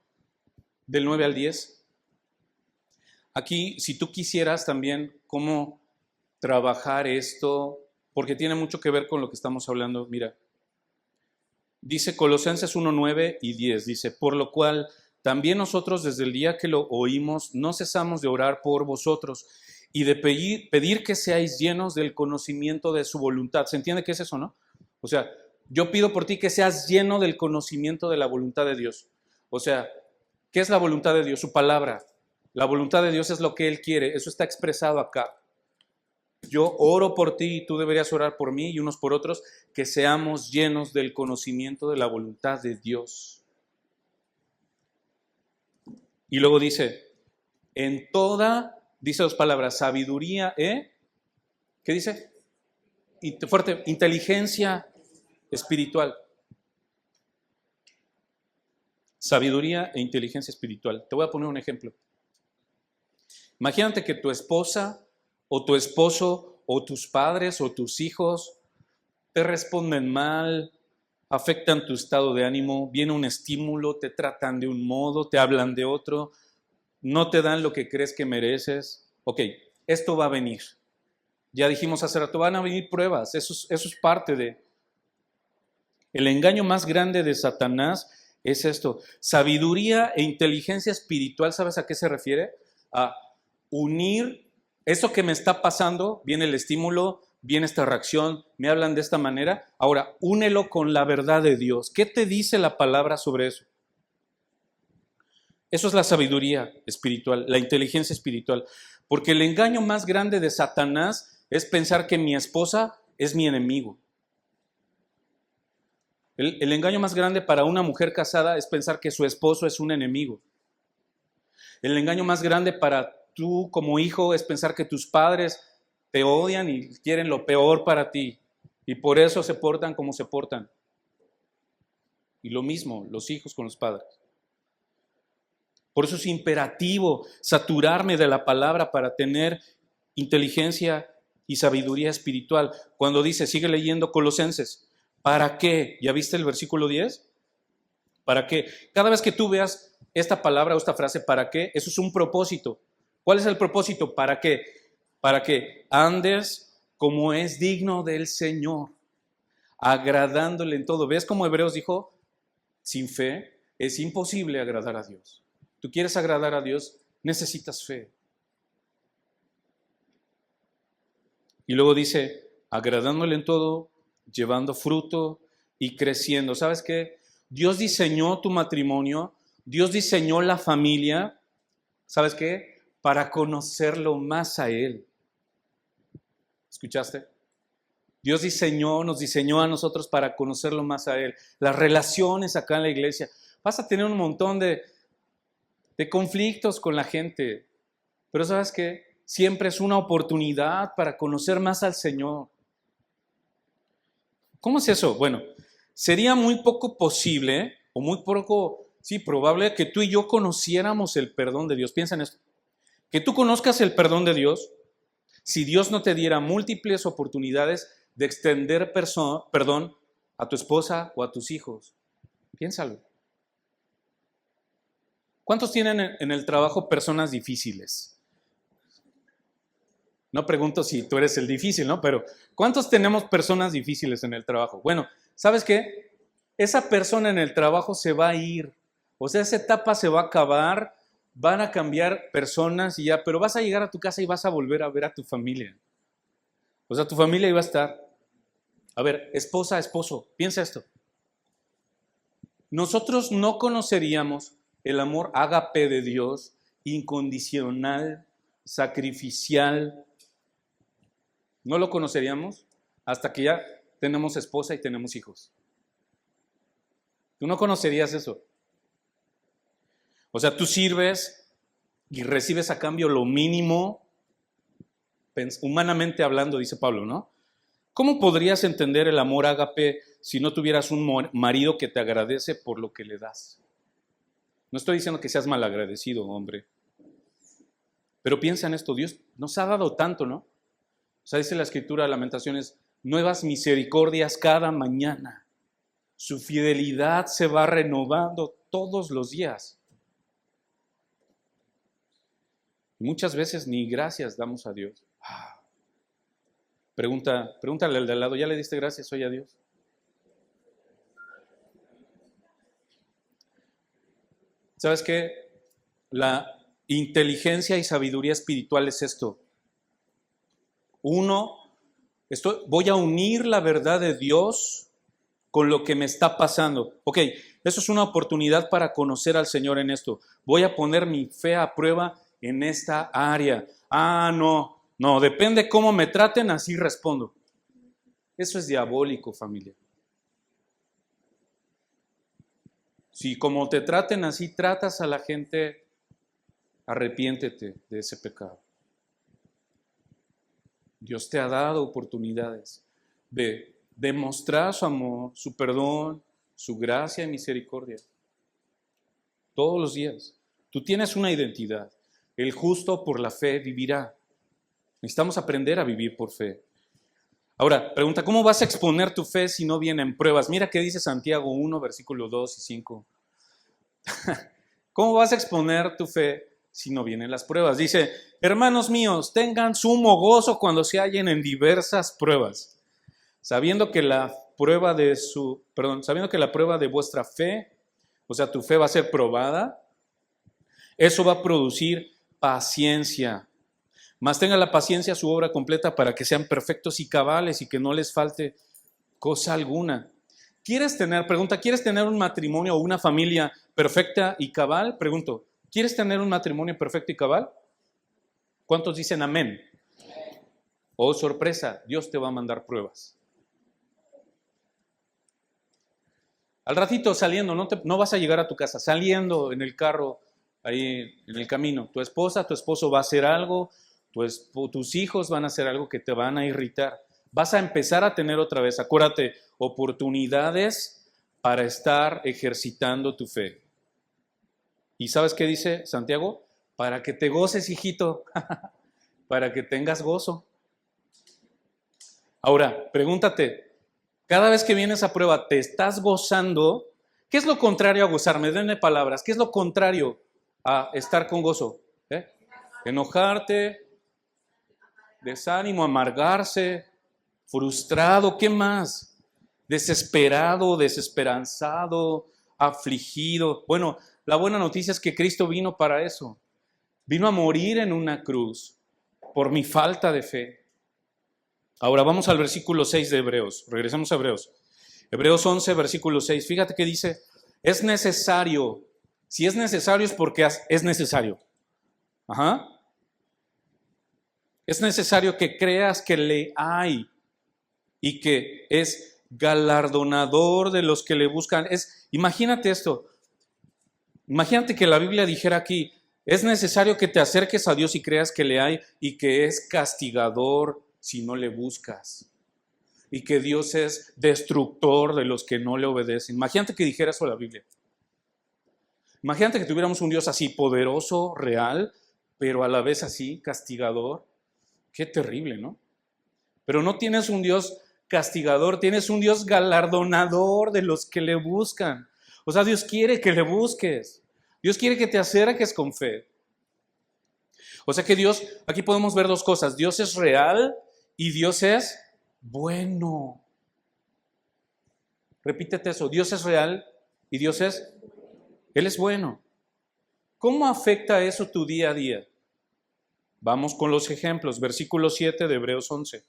del 9 al 10. Aquí, si tú quisieras también cómo trabajar esto, porque tiene mucho que ver con lo que estamos hablando, mira. Dice Colosenses 1:9 y 10, dice, por lo cual también nosotros desde el día que lo oímos no cesamos de orar por vosotros y de pedir que seáis llenos del conocimiento de su voluntad. ¿Se entiende qué es eso, no? O sea, yo pido por ti que seas lleno del conocimiento de la voluntad de Dios. O sea, ¿qué es la voluntad de Dios? Su palabra. La voluntad de Dios es lo que Él quiere. Eso está expresado acá. Yo oro por ti y tú deberías orar por mí y unos por otros, que seamos llenos del conocimiento de la voluntad de Dios. Y luego dice, en toda, dice dos palabras, sabiduría, ¿qué dice? Fuerte, inteligencia espiritual. Sabiduría e inteligencia espiritual. Te voy a poner un ejemplo. Imagínate que tu esposa o tu esposo o tus padres o tus hijos te responden mal, afectan tu estado de ánimo, viene un estímulo, te tratan de un modo, te hablan de otro, no te dan lo que crees que mereces. Ok, esto va a venir. Ya dijimos hace rato, van a venir pruebas, eso es parte de... El engaño más grande de Satanás es esto. Sabiduría e inteligencia espiritual, ¿sabes a qué se refiere? A unir eso que me está pasando, viene el estímulo, viene esta reacción, me hablan de esta manera. Ahora, únelo con la verdad de Dios. ¿Qué te dice la palabra sobre eso? Eso es la sabiduría espiritual, la inteligencia espiritual. Porque el engaño más grande de Satanás es pensar que mi esposa es mi enemigo. El engaño más grande para una mujer casada es pensar que su esposo es un enemigo. El engaño más grande para tú como hijo es pensar que tus padres te odian y quieren lo peor para ti. Y por eso se portan como se portan. Y lo mismo, los hijos con los padres. Por eso es imperativo saturarme de la palabra para tener inteligencia y sabiduría espiritual. Cuando dice, sigue leyendo Colosenses, ¿para qué? ¿Ya viste el versículo 10? ¿Para qué? Cada vez que tú veas esta palabra o esta frase, ¿para qué? Eso es un propósito. ¿Cuál es el propósito? ¿Para qué? Para que andes como es digno del Señor, agradándole en todo. ¿Ves cómo Hebreos dijo? Sin fe es imposible agradar a Dios. Tú quieres agradar a Dios, necesitas fe. Y luego dice, agradándole en todo, llevando fruto y creciendo. ¿Sabes qué? Dios diseñó tu matrimonio, Dios diseñó la familia, ¿sabes qué? Para conocerlo más a Él. ¿Escuchaste? Dios nos diseñó a nosotros para conocerlo más a Él. Las relaciones acá en la iglesia. Vas a tener un montón de conflictos con la gente, pero ¿sabes qué? Siempre es una oportunidad para conocer más al Señor. ¿Cómo es eso? Bueno, sería muy poco posible, o muy poco, sí, probable que tú y yo conociéramos el perdón de Dios. Piensa en esto. Que tú conozcas el perdón de Dios si Dios no te diera múltiples oportunidades de extender perdón a tu esposa o a tus hijos. Piénsalo. ¿Cuántos tienen en el trabajo personas difíciles? No pregunto si tú eres el difícil, ¿no? Pero ¿cuántos tenemos personas difíciles en el trabajo? Bueno, ¿sabes qué? Esa persona en el trabajo se va a ir. O sea, esa etapa se va a acabar, van a cambiar personas y ya, pero vas a llegar a tu casa y vas a volver a ver a tu familia. O sea, tu familia iba a estar. A ver, esposa, esposo, piensa esto. Nosotros no conoceríamos el amor ágape de Dios, incondicional, sacrificial. No lo conoceríamos hasta que ya tenemos esposa y tenemos hijos. Tú no conocerías eso. O sea, tú sirves y recibes a cambio lo mínimo, humanamente hablando, dice Pablo, ¿no? ¿Cómo podrías entender el amor ágape si no tuvieras un marido que te agradece por lo que le das? No estoy diciendo que seas malagradecido, hombre. Pero piensa en esto, Dios nos ha dado tanto, ¿no? O sea, dice la Escritura, Lamentaciones, nuevas misericordias cada mañana. Su fidelidad se va renovando todos los días. Muchas veces ni gracias damos a Dios. Pregúntale al de al lado, ¿ya le diste gracias hoy a Dios? ¿Sabes qué? La inteligencia y sabiduría espiritual es esto. Voy a unir la verdad de Dios con lo que me está pasando. Ok, eso es una oportunidad para conocer al Señor en esto. Voy a poner mi fe a prueba en esta área. No, depende cómo me traten, así respondo. Eso es diabólico, familia. Si como te traten así tratas a la gente, arrepiéntete de ese pecado. Dios te ha dado oportunidades de demostrar su amor, su perdón, su gracia y misericordia. Todos los días. Tú tienes una identidad. El justo por la fe vivirá. Necesitamos aprender a vivir por fe. Ahora, pregunta, ¿cómo vas a exponer tu fe si no vienen pruebas? Mira qué dice Santiago 1, versículos 2 y 5. ¿Cómo vas a exponer tu fe si no vienen las pruebas? Dice, hermanos míos, tengan sumo gozo cuando se hallen en diversas pruebas, sabiendo que la prueba de vuestra fe, o sea, tu fe va a ser probada, eso va a producir paciencia. Mas tenga la paciencia su obra completa para que sean perfectos y cabales y que no les falte cosa alguna. ¿Quieres tener un matrimonio o una familia perfecta y cabal? Pregunto, ¿quieres tener un matrimonio perfecto y cabal? ¿Cuántos dicen amén? Oh, sorpresa, Dios te va a mandar pruebas. Al ratito saliendo, no vas a llegar a tu casa, saliendo en el carro, ahí en el camino, tu esposa, tu esposo va a hacer algo, tus hijos van a hacer algo que te van a irritar. Vas a empezar a tener otra vez, acuérdate, oportunidades para estar ejercitando tu fe. ¿Y sabes qué dice Santiago? Para que te goces, hijito, para que tengas gozo. Ahora, pregúntate, cada vez que vienes a prueba, ¿te estás gozando? ¿Qué es lo contrario a gozarme? Denme palabras. ¿Qué es lo contrario a estar con gozo? Enojarte, desánimo, amargarse, frustrado, ¿qué más? Desesperado, desesperanzado, afligido. Bueno, la buena noticia es que Cristo vino para eso. Vino a morir en una cruz por mi falta de fe. Ahora vamos al versículo 6 de Hebreos. Regresamos a Hebreos. Hebreos 11, versículo 6. Fíjate que dice, es necesario. Si es necesario es porque es necesario. Es necesario que creas que le hay y que es galardonador de los que le buscan. Imagínate esto. Imagínate que la Biblia dijera aquí, es necesario que te acerques a Dios y creas que le hay y que es castigador si no le buscas. Y que Dios es destructor de los que no le obedecen. Imagínate que dijera eso la Biblia. Imagínate que tuviéramos un Dios así poderoso, real, pero a la vez así castigador. Qué terrible, ¿no? Pero no tienes un Dios castigador, tienes un Dios galardonador de los que le buscan. O sea, Dios quiere que le busques. Dios quiere que te acerques con fe. O sea que Dios, aquí podemos ver dos cosas. Dios es real y Dios es bueno. Repítete eso. Dios es real y Él es bueno. ¿Cómo afecta eso tu día a día? Vamos con los ejemplos. Versículo 7 de Hebreos 11.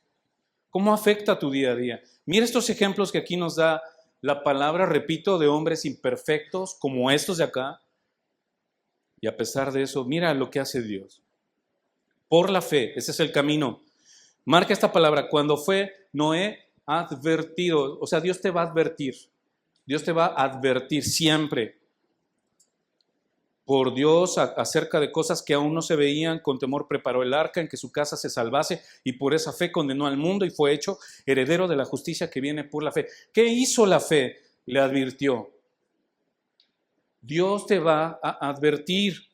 ¿Cómo afecta tu día a día? Mira estos ejemplos que aquí nos da la palabra, repito, de hombres imperfectos como estos de acá. Y a pesar de eso, mira lo que hace Dios. Por la fe, ese es el camino. Marca esta palabra, cuando fue Noé advertido, o sea, Dios te va a advertir. Dios te va a advertir siempre por Dios acerca de cosas que aún no se veían. Con temor preparó el arca en que su casa se salvase y por esa fe condenó al mundo y fue hecho heredero de la justicia que viene por la fe. ¿Qué hizo la fe? Le advirtió. Dios te va a advertir.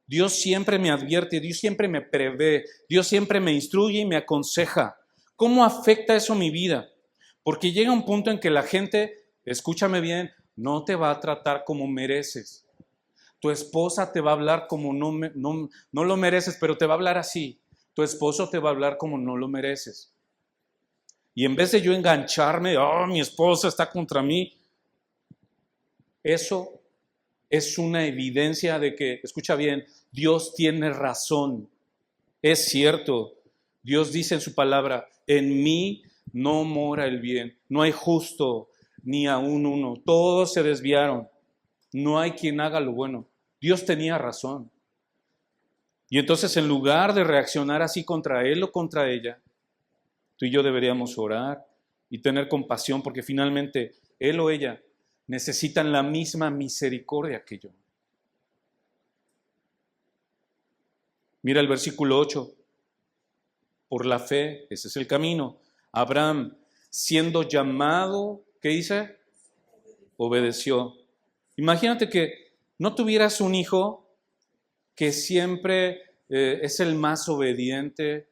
Dios siempre me advierte, Dios siempre me prevé, Dios siempre me instruye y me aconseja. ¿Cómo afecta eso mi vida? Porque llega un punto en que la gente, escúchame bien, no te va a tratar como mereces. Tu esposa te va a hablar como no lo mereces, pero te va a hablar así. Tu esposo te va a hablar como no lo mereces. Y en vez de yo engancharme, mi esposa está contra mí, eso es una evidencia de que, escucha bien, Dios tiene razón. Es cierto, Dios dice en su palabra, en mí no mora el bien, no hay justo ni aún uno, todos se desviaron, no hay quien haga lo bueno. Dios tenía razón. Y entonces en lugar de reaccionar así contra él o contra ella, tú y yo deberíamos orar y tener compasión porque finalmente él o ella necesitan la misma misericordia que yo. Mira el versículo 8. Por la fe, ese es el camino. Abraham, siendo llamado, ¿qué dice? Obedeció. Imagínate que no tuvieras un hijo que siempre es el más obediente.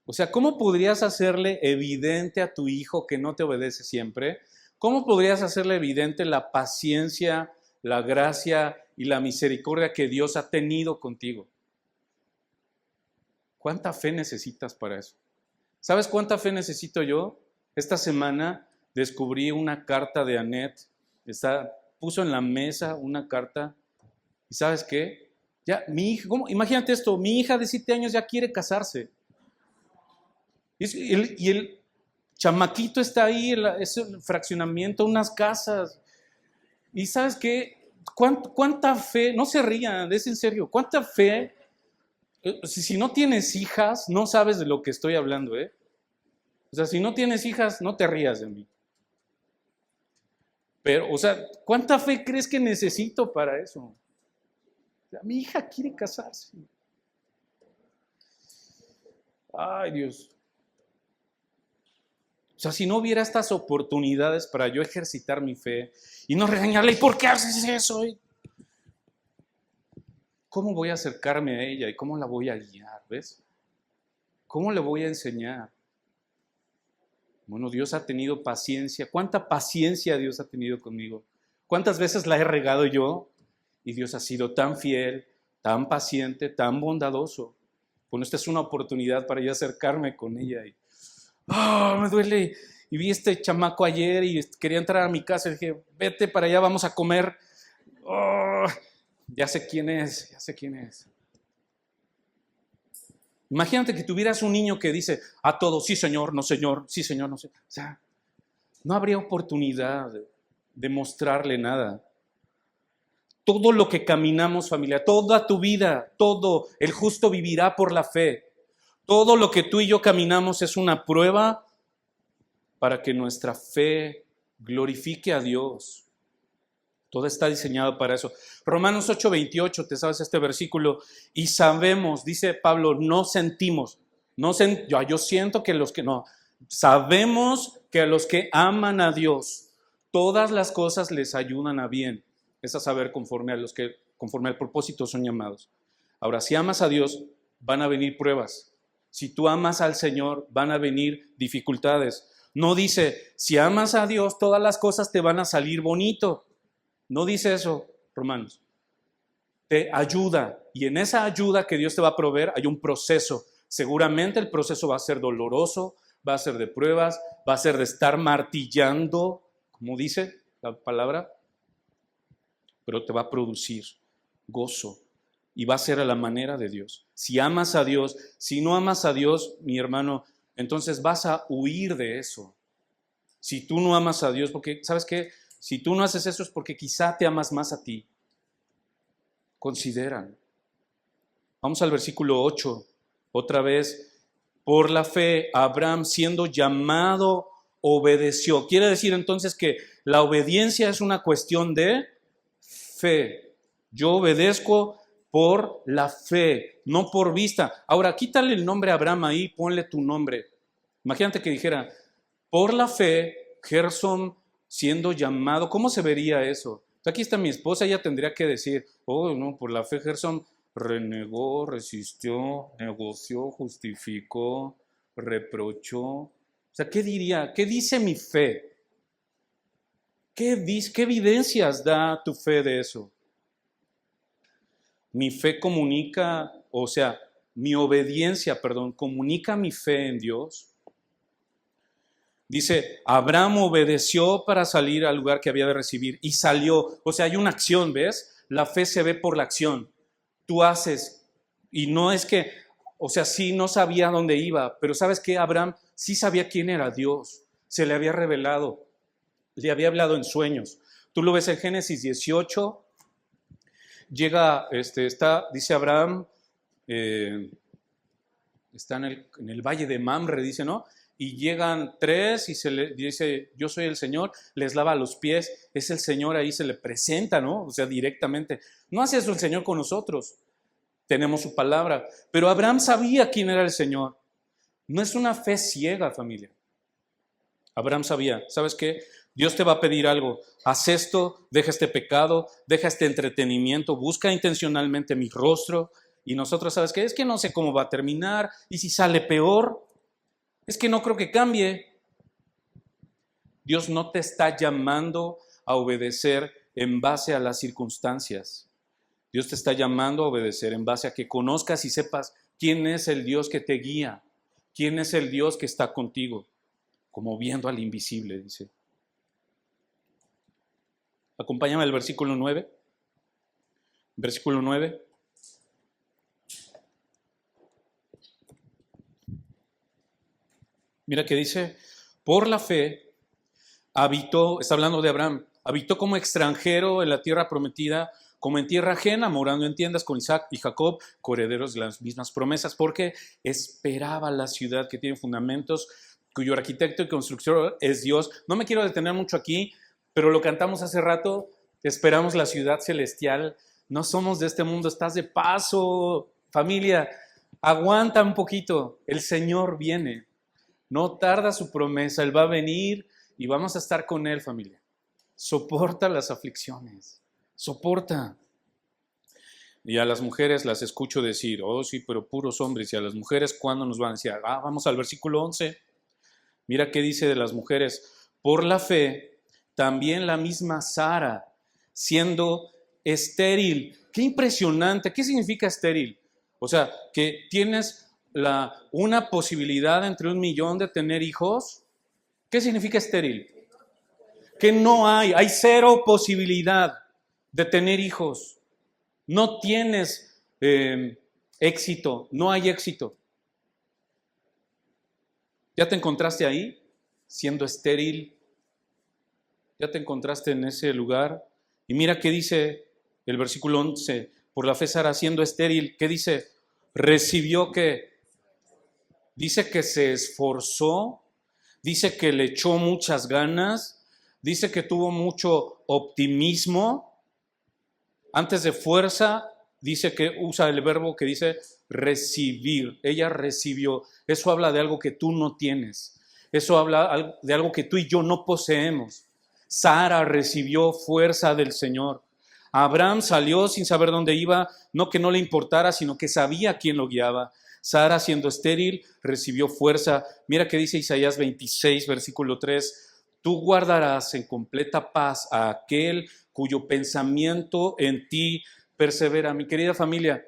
O sea, ¿cómo podrías hacerle evidente a tu hijo que no te obedece siempre? ¿Cómo podrías hacerle evidente la paciencia, la gracia y la misericordia que Dios ha tenido contigo? ¿Cuánta fe necesitas para eso? ¿Sabes cuánta fe necesito yo? Esta semana descubrí una carta de Annette. Puso en la mesa una carta. ¿Y sabes qué? Ya, mi hija, imagínate esto, mi hija de 7 años ya quiere casarse. Y el chamaquito está ahí, es el fraccionamiento, unas casas. ¿Y sabes qué? ¿Cuánta fe? No se rían, es en serio. ¿Cuánta fe? Si no tienes hijas, no sabes de lo que estoy hablando, ¿eh? O sea, si no tienes hijas, no te rías de mí. Pero, o sea, ¿cuánta fe crees que necesito para eso? O sea, mi hija quiere casarse. Ay, Dios. O sea, si no hubiera estas oportunidades para yo ejercitar mi fe y no regañarle, ¿y por qué haces eso? ¿Cómo voy a acercarme a ella y cómo la voy a guiar? ¿Ves? ¿Cómo le voy a enseñar? Bueno, Dios ha tenido paciencia. ¿Cuánta paciencia Dios ha tenido conmigo? ¿Cuántas veces la he regado yo? Y Dios ha sido tan fiel, tan paciente, tan bondadoso. Bueno, esta es una oportunidad para yo acercarme con ella. Me duele. Y vi este chamaco ayer y quería entrar a mi casa y dije, vete para allá, vamos a comer. Ya sé quién es, ya sé quién es. Imagínate que tuvieras un niño que dice a todo, sí señor, no señor, sí señor, no señor. O sea, no habría oportunidad de mostrarle nada. Todo lo que caminamos, familia, toda tu vida, todo, el justo vivirá por la fe. Todo lo que tú y yo caminamos es una prueba para que nuestra fe glorifique a Dios. Todo está diseñado para eso. Romanos 8:28, te sabes este versículo. Y sabemos, dice Pablo, no sentimos. Yo siento que los que no. Sabemos que a los que aman a Dios, todas las cosas les ayudan a bien. Es a saber conforme al propósito son llamados. Ahora, si amas a Dios, van a venir pruebas. Si tú amas al Señor, van a venir dificultades. No dice, si amas a Dios, todas las cosas te van a salir bonito. No dice eso, Romanos. te ayuda. Y en esa ayuda que Dios te va a proveer hay un proceso. Seguramente el proceso va a ser doloroso, va a ser de pruebas, va a ser de estar martillando, como dice la palabra, pero te va a producir gozo y va a ser a la manera de Dios. Si amas a Dios, si no amas a Dios, mi hermano, entonces vas a huir de eso. Si tú no amas a Dios, porque, ¿sabes qué? Si tú no haces eso es porque quizá te amas más a ti. Consideran. Vamos al versículo 8. Otra vez, por la fe, Abraham siendo llamado, obedeció. Quiere decir entonces que la obediencia es una cuestión de fe. Yo obedezco por la fe, no por vista. Ahora, quítale el nombre Abraham ahí, ponle tu nombre. Imagínate que dijera, por la fe, Gerson siendo llamado. ¿Cómo se vería eso? Aquí está mi esposa, ella tendría que decir, oh, no, por la fe Gerson renegó, resistió, negoció, justificó, reprochó. O sea, ¿qué diría? ¿Qué dice mi fe? ¿Qué evidencias da tu fe de eso? Mi fe comunica, o sea, mi obediencia, perdón, comunica mi fe en Dios. Dice, Abraham obedeció para salir al lugar que había de recibir y salió. O sea, hay una acción, ¿ves? La fe se ve por la acción. Tú haces y no es que, o sea, sí no sabía dónde iba, pero ¿sabes qué? Abraham sí sabía quién era Dios. Se le había revelado, le había hablado en sueños. Tú lo ves en Génesis 18. Llega, dice Abraham, está en el valle de Mamre, dice, ¿no? Y llegan tres y se le dice, yo soy el Señor, les lava los pies, es el Señor, ahí se le presenta, ¿no? O sea, directamente. No hace eso el Señor con nosotros, tenemos su palabra, pero Abraham sabía quién era el Señor. No es una fe ciega, familia. Abraham sabía, ¿sabes qué? Dios te va a pedir algo, haz esto, deja este pecado, deja este entretenimiento, busca intencionalmente mi rostro. Y nosotros, ¿sabes qué? Es que no sé cómo va a terminar, y si sale peor, es que no creo que cambie. Dios no te está llamando a obedecer en base a las circunstancias. Dios te está llamando a obedecer en base a que conozcas y sepas quién es el Dios que te guía, quién es el Dios que está contigo, como viendo al invisible, dice. Acompáñame al versículo 9. Versículo 9. Mira que dice, por la fe habitó, está hablando de Abraham, habitó como extranjero en la tierra prometida, como en tierra ajena, morando en tiendas con Isaac y Jacob, coherederos de las mismas promesas, porque esperaba la ciudad que tiene fundamentos, cuyo arquitecto y constructor es Dios. No me quiero detener mucho aquí, pero lo cantamos hace rato, esperamos la ciudad celestial, no somos de este mundo, estás de paso, familia, aguanta un poquito, el Señor viene. No tarda su promesa, Él va a venir y vamos a estar con Él, familia. Soporta las aflicciones, soporta. Y a las mujeres las escucho decir, oh sí, pero puros hombres. Y a las mujeres, ¿cuándo nos van a decir? Vamos al versículo 11. Mira qué dice de las mujeres. Por la fe, también la misma Sara, siendo estéril. Qué impresionante. ¿Qué significa estéril? O sea, que tienes una posibilidad entre 1,000,000 de tener hijos. ¿Qué significa estéril? Que no hay 0 posibilidad de tener hijos. No tienes éxito, no hay éxito. ¿Ya te encontraste ahí, siendo estéril? ¿Ya te encontraste en ese lugar? Y mira qué dice el versículo 11, por la fe Sara siendo estéril, ¿qué dice? Recibió que... Dice que se esforzó, dice que le echó muchas ganas, dice que tuvo mucho optimismo. Antes de fuerza, dice que usa el verbo que dice recibir. Ella recibió. Eso habla de algo que tú no tienes. Eso habla de algo que tú y yo no poseemos. Sara recibió fuerza del Señor. Abraham salió sin saber dónde iba, no que no le importara, sino que sabía quién lo guiaba. Sara, siendo estéril, recibió fuerza. Mira que dice Isaías 26, versículo 3. Tú guardarás en completa paz a aquel cuyo pensamiento en ti persevera. Mi querida familia,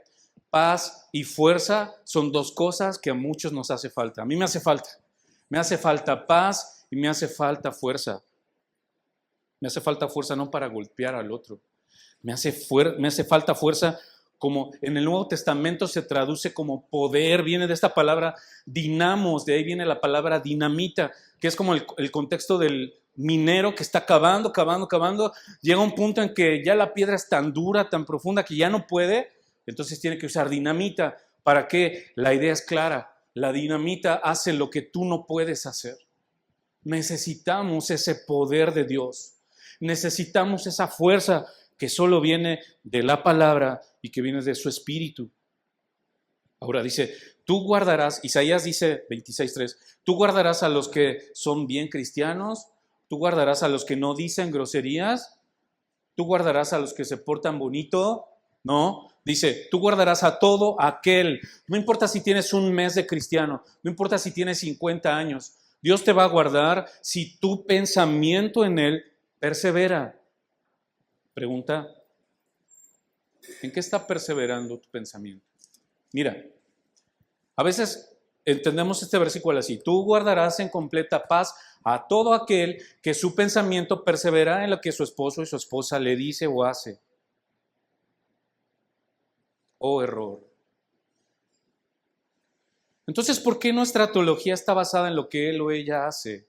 paz y fuerza son dos cosas que a muchos nos hace falta. A mí me hace falta. Me hace falta paz y me hace falta fuerza. Me hace falta fuerza no para golpear al otro. Me hace falta fuerza, como en el Nuevo Testamento se traduce como poder. Viene de esta palabra dinamos, de ahí viene la palabra dinamita, que es como el contexto del minero que está cavando. Llega un punto en que ya la piedra es tan dura, tan profunda, que ya no puede. Entonces tiene que usar dinamita. ¿Para qué? La idea es clara. La dinamita hace lo que tú no puedes hacer. Necesitamos ese poder de Dios. Necesitamos esa fuerza que solo viene de la palabra y que viene de su espíritu. Ahora dice, tú guardarás, Isaías dice 26:3, tú guardarás a los que son bien cristianos, tú guardarás a los que no dicen groserías, tú guardarás a los que se portan bonito, ¿no? Dice, tú guardarás a todo aquel, no importa si tienes un mes de cristiano, no importa si tienes 50 años, Dios te va a guardar si tu pensamiento en Él persevera. Pregunta, ¿en qué está perseverando tu pensamiento? Mira, a veces entendemos este versículo así, tú guardarás en completa paz a todo aquel que su pensamiento persevera en lo que su esposo y su esposa le dice o hace. Oh, error. Entonces, ¿por qué nuestra teología está basada en lo que él o ella hace?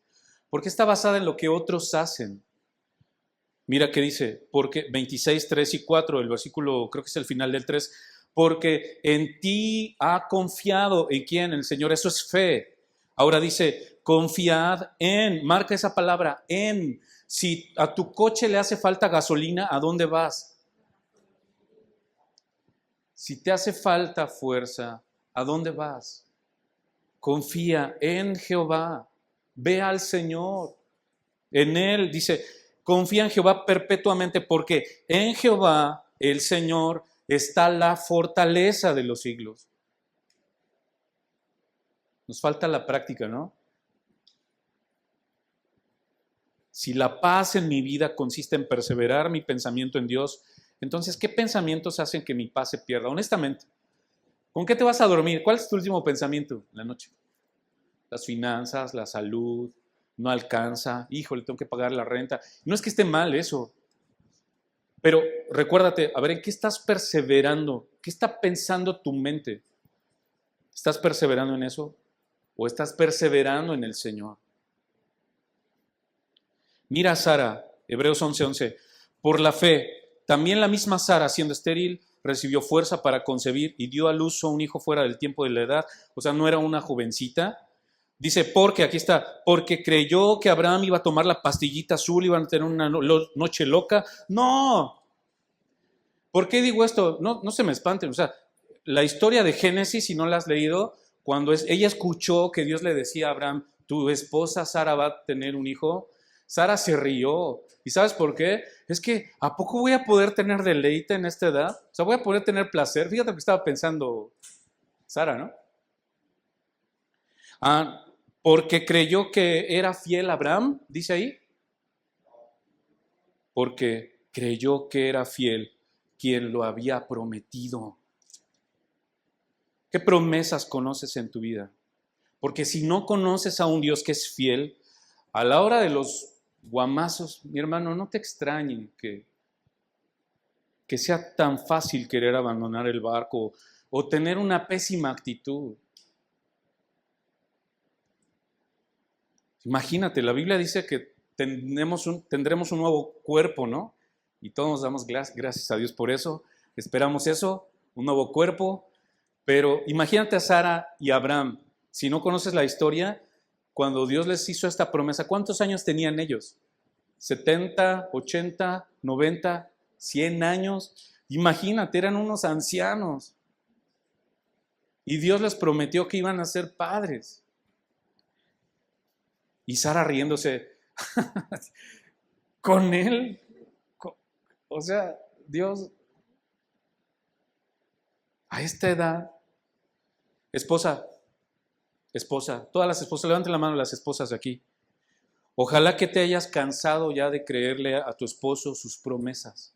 ¿Por qué está basada en lo que otros hacen? Mira qué dice, porque 26, 3 y 4, el versículo, creo que es el final del 3, porque en ti ha confiado, ¿en quién? En el Señor, eso es fe. Ahora dice, confiad en, marca esa palabra, en. Si a tu coche le hace falta gasolina, ¿a dónde vas? Si te hace falta fuerza, ¿a dónde vas? Confía en Jehová, ve al Señor, en Él, dice, confía en Jehová perpetuamente, porque en Jehová, el Señor, está la fortaleza de los siglos. Nos falta la práctica, ¿no? Si la paz en mi vida consiste en perseverar mi pensamiento en Dios, entonces, ¿qué pensamientos hacen que mi paz se pierda? Honestamente, ¿con qué te vas a dormir? ¿Cuál es tu último pensamiento en la noche? Las finanzas, la salud, no alcanza, híjole, tengo que pagar la renta. No es que esté mal eso, pero recuérdate, a ver, ¿en qué estás perseverando? ¿Qué está pensando tu mente? ¿Estás perseverando en eso? ¿O estás perseverando en el Señor? Mira a Sara, Hebreos 11:11, por la fe, también la misma Sara, siendo estéril, recibió fuerza para concebir y dio a luz a un hijo fuera del tiempo de la edad, o sea, no era una jovencita. Dice, porque, aquí está, porque creyó que Abraham iba a tomar la pastillita azul, iban a tener una noche loca. No. ¿Por qué digo esto? No se me espanten, o sea, la historia de Génesis, si no la has leído, cuando ella escuchó que Dios le decía a Abraham, tu esposa Sara va a tener un hijo, Sara se rió. ¿Y sabes por qué? Es que, ¿a poco voy a poder tener deleite en esta edad? O sea, voy a poder tener placer. Fíjate lo que estaba pensando Sara, ¿no? Porque creyó que era fiel Abraham, dice ahí. Porque creyó que era fiel quien lo había prometido. ¿Qué promesas conoces en tu vida? Porque si no conoces a un Dios que es fiel, a la hora de los guamazos, mi hermano, no te extrañen que sea tan fácil querer abandonar el barco o tener una pésima actitud. Imagínate, la Biblia dice que tendremos un nuevo cuerpo, ¿no? Y todos nos damos gracias a Dios por eso. Esperamos eso, un nuevo cuerpo. Pero imagínate a Sara y a Abraham. Si no conoces la historia, cuando Dios les hizo esta promesa, ¿cuántos años tenían ellos? 70, 80, 90, 100 años. Imagínate, eran unos ancianos. Y Dios les prometió que iban a ser padres. Y Sara riéndose con él. O sea, Dios, a esta edad, esposa, todas las esposas, levanten la mano las esposas de aquí. Ojalá que te hayas cansado ya de creerle a tu esposo sus promesas.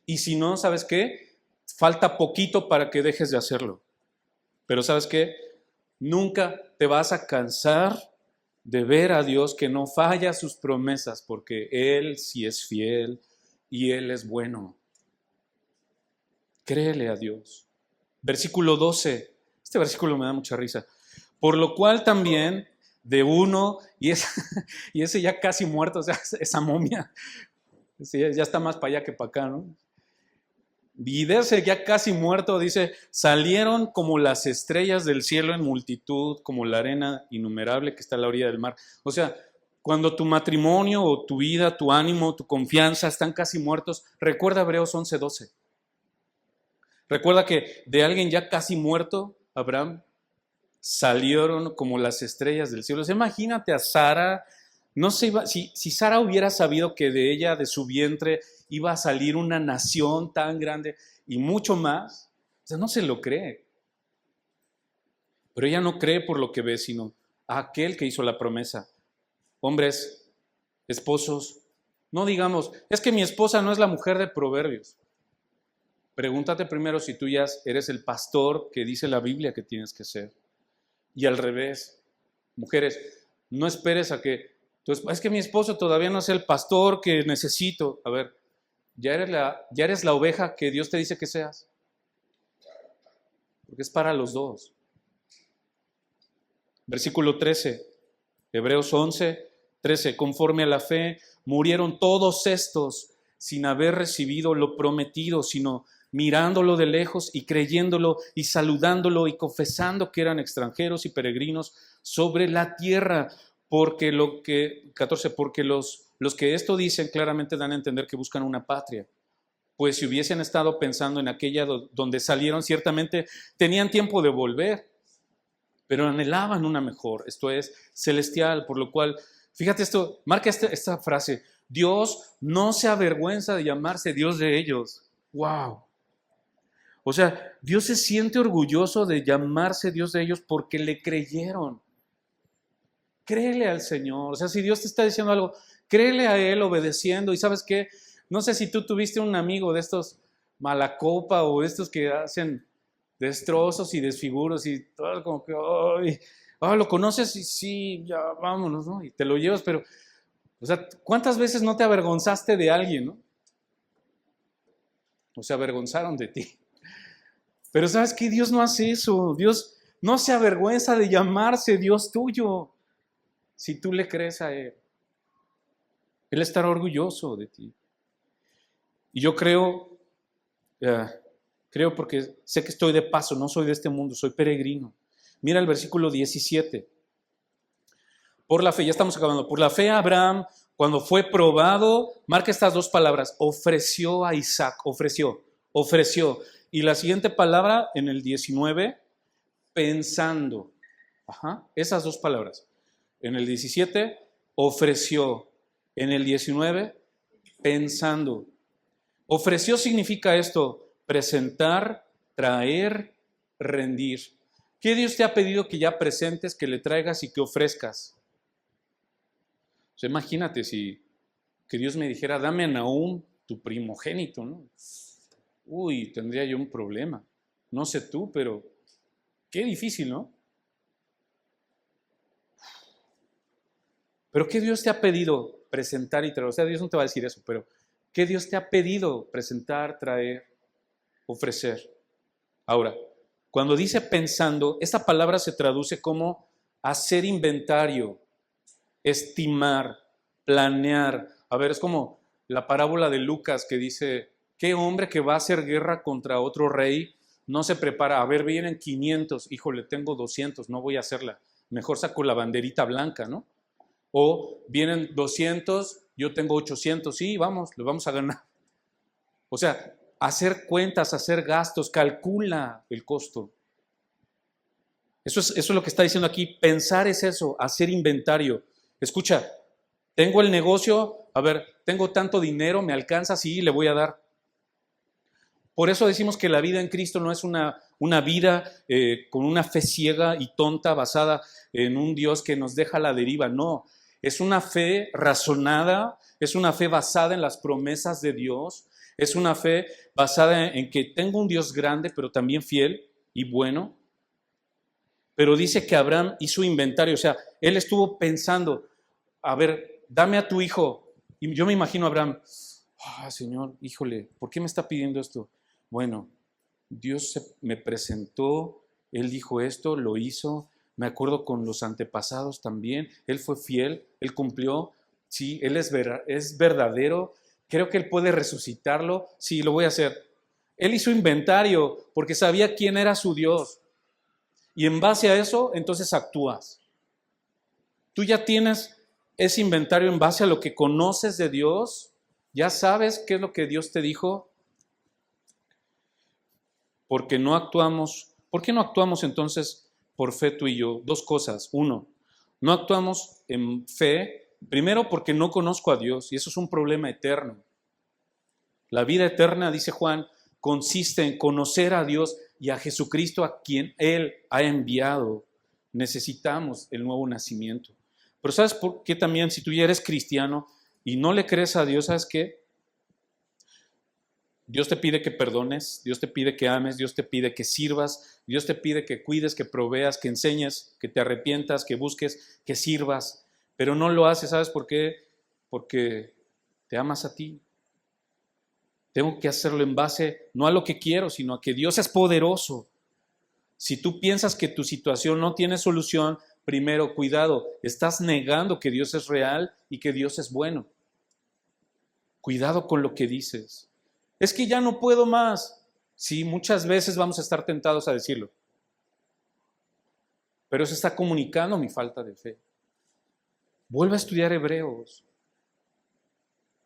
Y si no, ¿sabes qué? falta poquito para que dejes de hacerlo. Pero ¿sabes qué? Nunca te vas a cansar de ver a Dios que no falla sus promesas, porque Él sí es fiel y Él es bueno. Créele a Dios. Versículo 12. Este versículo me da mucha risa. Por lo cual también de uno, y ese ya casi muerto, o sea, esa momia, ya está más para allá que para acá, ¿no? Y de ese ya casi muerto, dice, salieron como las estrellas del cielo en multitud, como la arena innumerable que está a la orilla del mar. O sea, cuando tu matrimonio o tu vida, tu ánimo, tu confianza están casi muertos, recuerda Hebreos 11:12. Recuerda que de alguien ya casi muerto, Abraham, salieron como las estrellas del cielo. O sea, imagínate a Sara, no se iba, si Sara hubiera sabido que de ella, de su vientre, iba a salir una nación tan grande y mucho más, o sea, no se lo cree. Pero ella no cree por lo que ve, sino a aquel que hizo la promesa. Hombres, esposos, no digamos, es que mi esposa no es la mujer de Proverbios. Pregúntate primero si tú ya eres el pastor que dice la Biblia que tienes que ser. Y al revés, mujeres, no esperes a que, es que mi esposo todavía no es el pastor que necesito. A ver, ya eres la oveja que Dios te dice que seas. Porque es para los dos. Versículo 13, Hebreos 11:13, conforme a la fe, murieron todos estos sin haber recibido lo prometido, sino mirándolo de lejos y creyéndolo y saludándolo y confesando que eran extranjeros y peregrinos sobre la tierra. Porque los que esto dicen claramente dan a entender que buscan una patria. Pues si hubiesen estado pensando en aquella donde salieron, ciertamente tenían tiempo de volver, pero anhelaban una mejor, esto es, celestial, por lo cual, fíjate esto, marca esta frase, Dios no se avergüenza de llamarse Dios de ellos. ¡Wow! O sea, Dios se siente orgulloso de llamarse Dios de ellos porque le creyeron. Créele al Señor. O sea, si Dios te está diciendo algo, créele a Él obedeciendo. Y ¿sabes qué? No sé si tú tuviste un amigo de estos malacopa o estos que hacen destrozos y desfiguros y todo como que, ay, lo conoces y sí, ya vámonos, ¿no? Y te lo llevas, pero, o sea, ¿cuántas veces no te avergonzaste de alguien, no? O se avergonzaron de ti. Pero ¿sabes qué? Dios no hace eso. Dios no se avergüenza de llamarse Dios tuyo si tú le crees a Él. Él estará orgulloso de ti. Y yo creo porque sé que estoy de paso, no soy de este mundo, soy peregrino. Mira el versículo 17. Por la fe, ya estamos acabando. Por la fe Abraham, cuando fue probado, marca estas dos palabras, ofreció a Isaac, ofreció. Y la siguiente palabra en el 19, pensando. Esas dos palabras. En el 17, ofreció. En el 19, pensando. Ofreció significa esto, presentar, traer, rendir. ¿Qué Dios te ha pedido que ya presentes, que le traigas y que ofrezcas? O sea, imagínate que Dios me dijera, dame a Nahum, tu primogénito, ¿no? Uy, tendría yo un problema. No sé tú, pero qué difícil, ¿no? Pero ¿qué Dios te ha pedido presentar y traer? O sea, Dios no te va a decir eso, pero ¿qué Dios te ha pedido presentar, traer, ofrecer? Ahora, cuando dice pensando, esta palabra se traduce como hacer inventario, estimar, planear. A ver, es como la parábola de Lucas que dice, ¿qué hombre que va a hacer guerra contra otro rey no se prepara? A ver, vienen 500, híjole, tengo 200, no voy a hacerla. Mejor saco la banderita blanca, ¿no? O vienen 200, yo tengo 800, sí, vamos, le vamos a ganar. O sea, hacer cuentas, hacer gastos, calcula el costo. Eso es lo que está diciendo aquí. Pensar es eso, hacer inventario. Escucha, tengo el negocio, a ver, tengo tanto dinero, ¿me alcanza? Sí, le voy a dar. Por eso decimos que la vida en Cristo no es una vida con una fe ciega y tonta basada en un Dios que nos deja a la deriva. No, es una fe razonada, es una fe basada en las promesas de Dios, Es una fe basada en que tengo un Dios grande, pero también fiel y bueno. Pero dice que Abraham hizo inventario, o sea, él estuvo pensando, a ver, dame a tu hijo. Y yo me imagino a Abraham, Señor, híjole, ¿por qué me está pidiendo esto? Bueno, me presentó, Él dijo esto, lo hizo. Me acuerdo con los antepasados también. Él fue fiel, Él cumplió. Sí, Él es verdadero. Creo que Él puede resucitarlo. Sí, lo voy a hacer. Él hizo inventario porque sabía quién era su Dios. Y en base a eso, entonces actúas. Tú ya tienes ese inventario en base a lo que conoces de Dios. Ya sabes qué es lo que Dios te dijo. Porque no actuamos. ¿Por qué no actuamos entonces por fe tú y yo? Dos cosas. Uno, no actuamos en fe, primero porque no conozco a Dios y eso es un problema eterno. La vida eterna, dice Juan, consiste en conocer a Dios y a Jesucristo a quien Él ha enviado. Necesitamos el nuevo nacimiento. Pero ¿sabes por qué también si tú ya eres cristiano y no le crees a Dios, ¿sabes qué? Dios te pide que perdones, Dios te pide que ames, Dios te pide que sirvas, Dios te pide que cuides, que proveas, que enseñes, que te arrepientas, que busques, que sirvas. Pero no lo haces, ¿sabes por qué? Porque te amas a ti. Tengo que hacerlo en base no a lo que quiero, sino a que Dios es poderoso. Si tú piensas que tu situación no tiene solución, primero, cuidado, estás negando que Dios es real y que Dios es bueno. Cuidado con lo que dices. Es que ya no puedo más. Sí, muchas veces vamos a estar tentados a decirlo. Pero eso está comunicando mi falta de fe. Vuelve a estudiar Hebreos.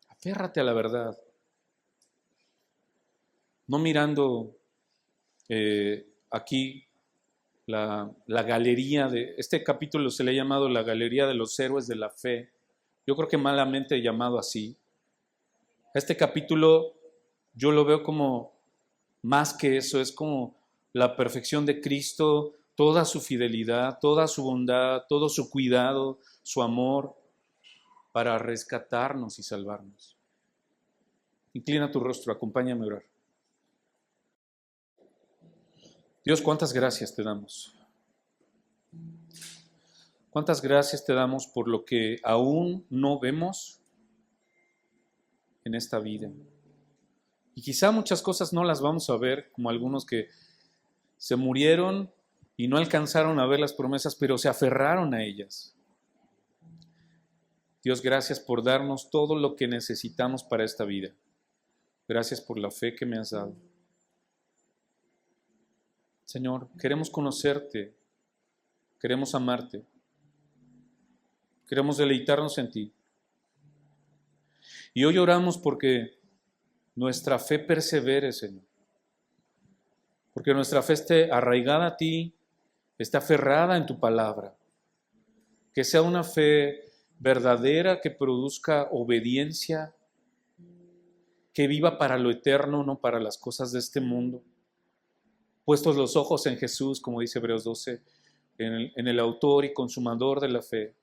Aférrate a la verdad. No mirando aquí la galería de... Este capítulo se le ha llamado la galería de los héroes de la fe. Yo creo que malamente llamado así. Este capítulo yo lo veo como más que eso, es como la perfección de Cristo, toda su fidelidad, toda su bondad, todo su cuidado, su amor para rescatarnos y salvarnos. Inclina tu rostro, acompáñame a orar. Dios, cuántas gracias te damos. Cuántas gracias te damos por lo que aún no vemos en esta vida. Y quizá muchas cosas no las vamos a ver, como algunos que se murieron y no alcanzaron a ver las promesas, pero se aferraron a ellas. Dios, gracias por darnos todo lo que necesitamos para esta vida. Gracias por la fe que me has dado. Señor, queremos conocerte, queremos amarte, queremos deleitarnos en ti. Y hoy oramos porque nuestra fe persevere, Señor. Porque nuestra fe esté arraigada a ti, esté aferrada en tu palabra. Que sea una fe verdadera que produzca obediencia, que viva para lo eterno, no para las cosas de este mundo. Puestos los ojos en Jesús, como dice Hebreos 12, en el autor y consumador de la fe,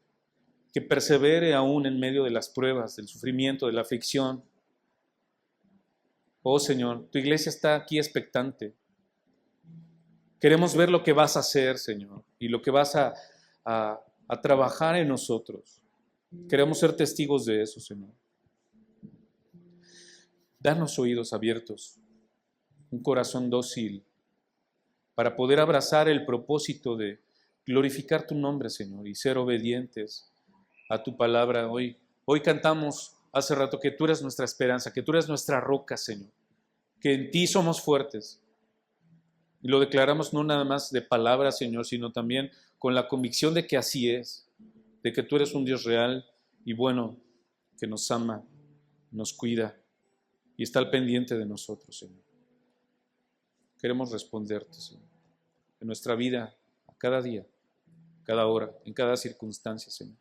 que persevere aún en medio de las pruebas, del sufrimiento, de la aflicción. Oh Señor, tu iglesia está aquí expectante. Queremos ver lo que vas a hacer, Señor, y lo que vas a trabajar en nosotros. Queremos ser testigos de eso, Señor. Danos oídos abiertos, un corazón dócil, para poder abrazar el propósito de glorificar tu nombre, Señor, y ser obedientes a tu palabra. Hoy cantamos hace rato que tú eres nuestra esperanza, que tú eres nuestra roca, Señor, que en ti somos fuertes. Y lo declaramos no nada más de palabras, Señor, sino también con la convicción de que así es, de que tú eres un Dios real y bueno, que nos ama, nos cuida y está al pendiente de nosotros, Señor. Queremos responderte, Señor, en nuestra vida, a cada día, cada hora, en cada circunstancia, Señor.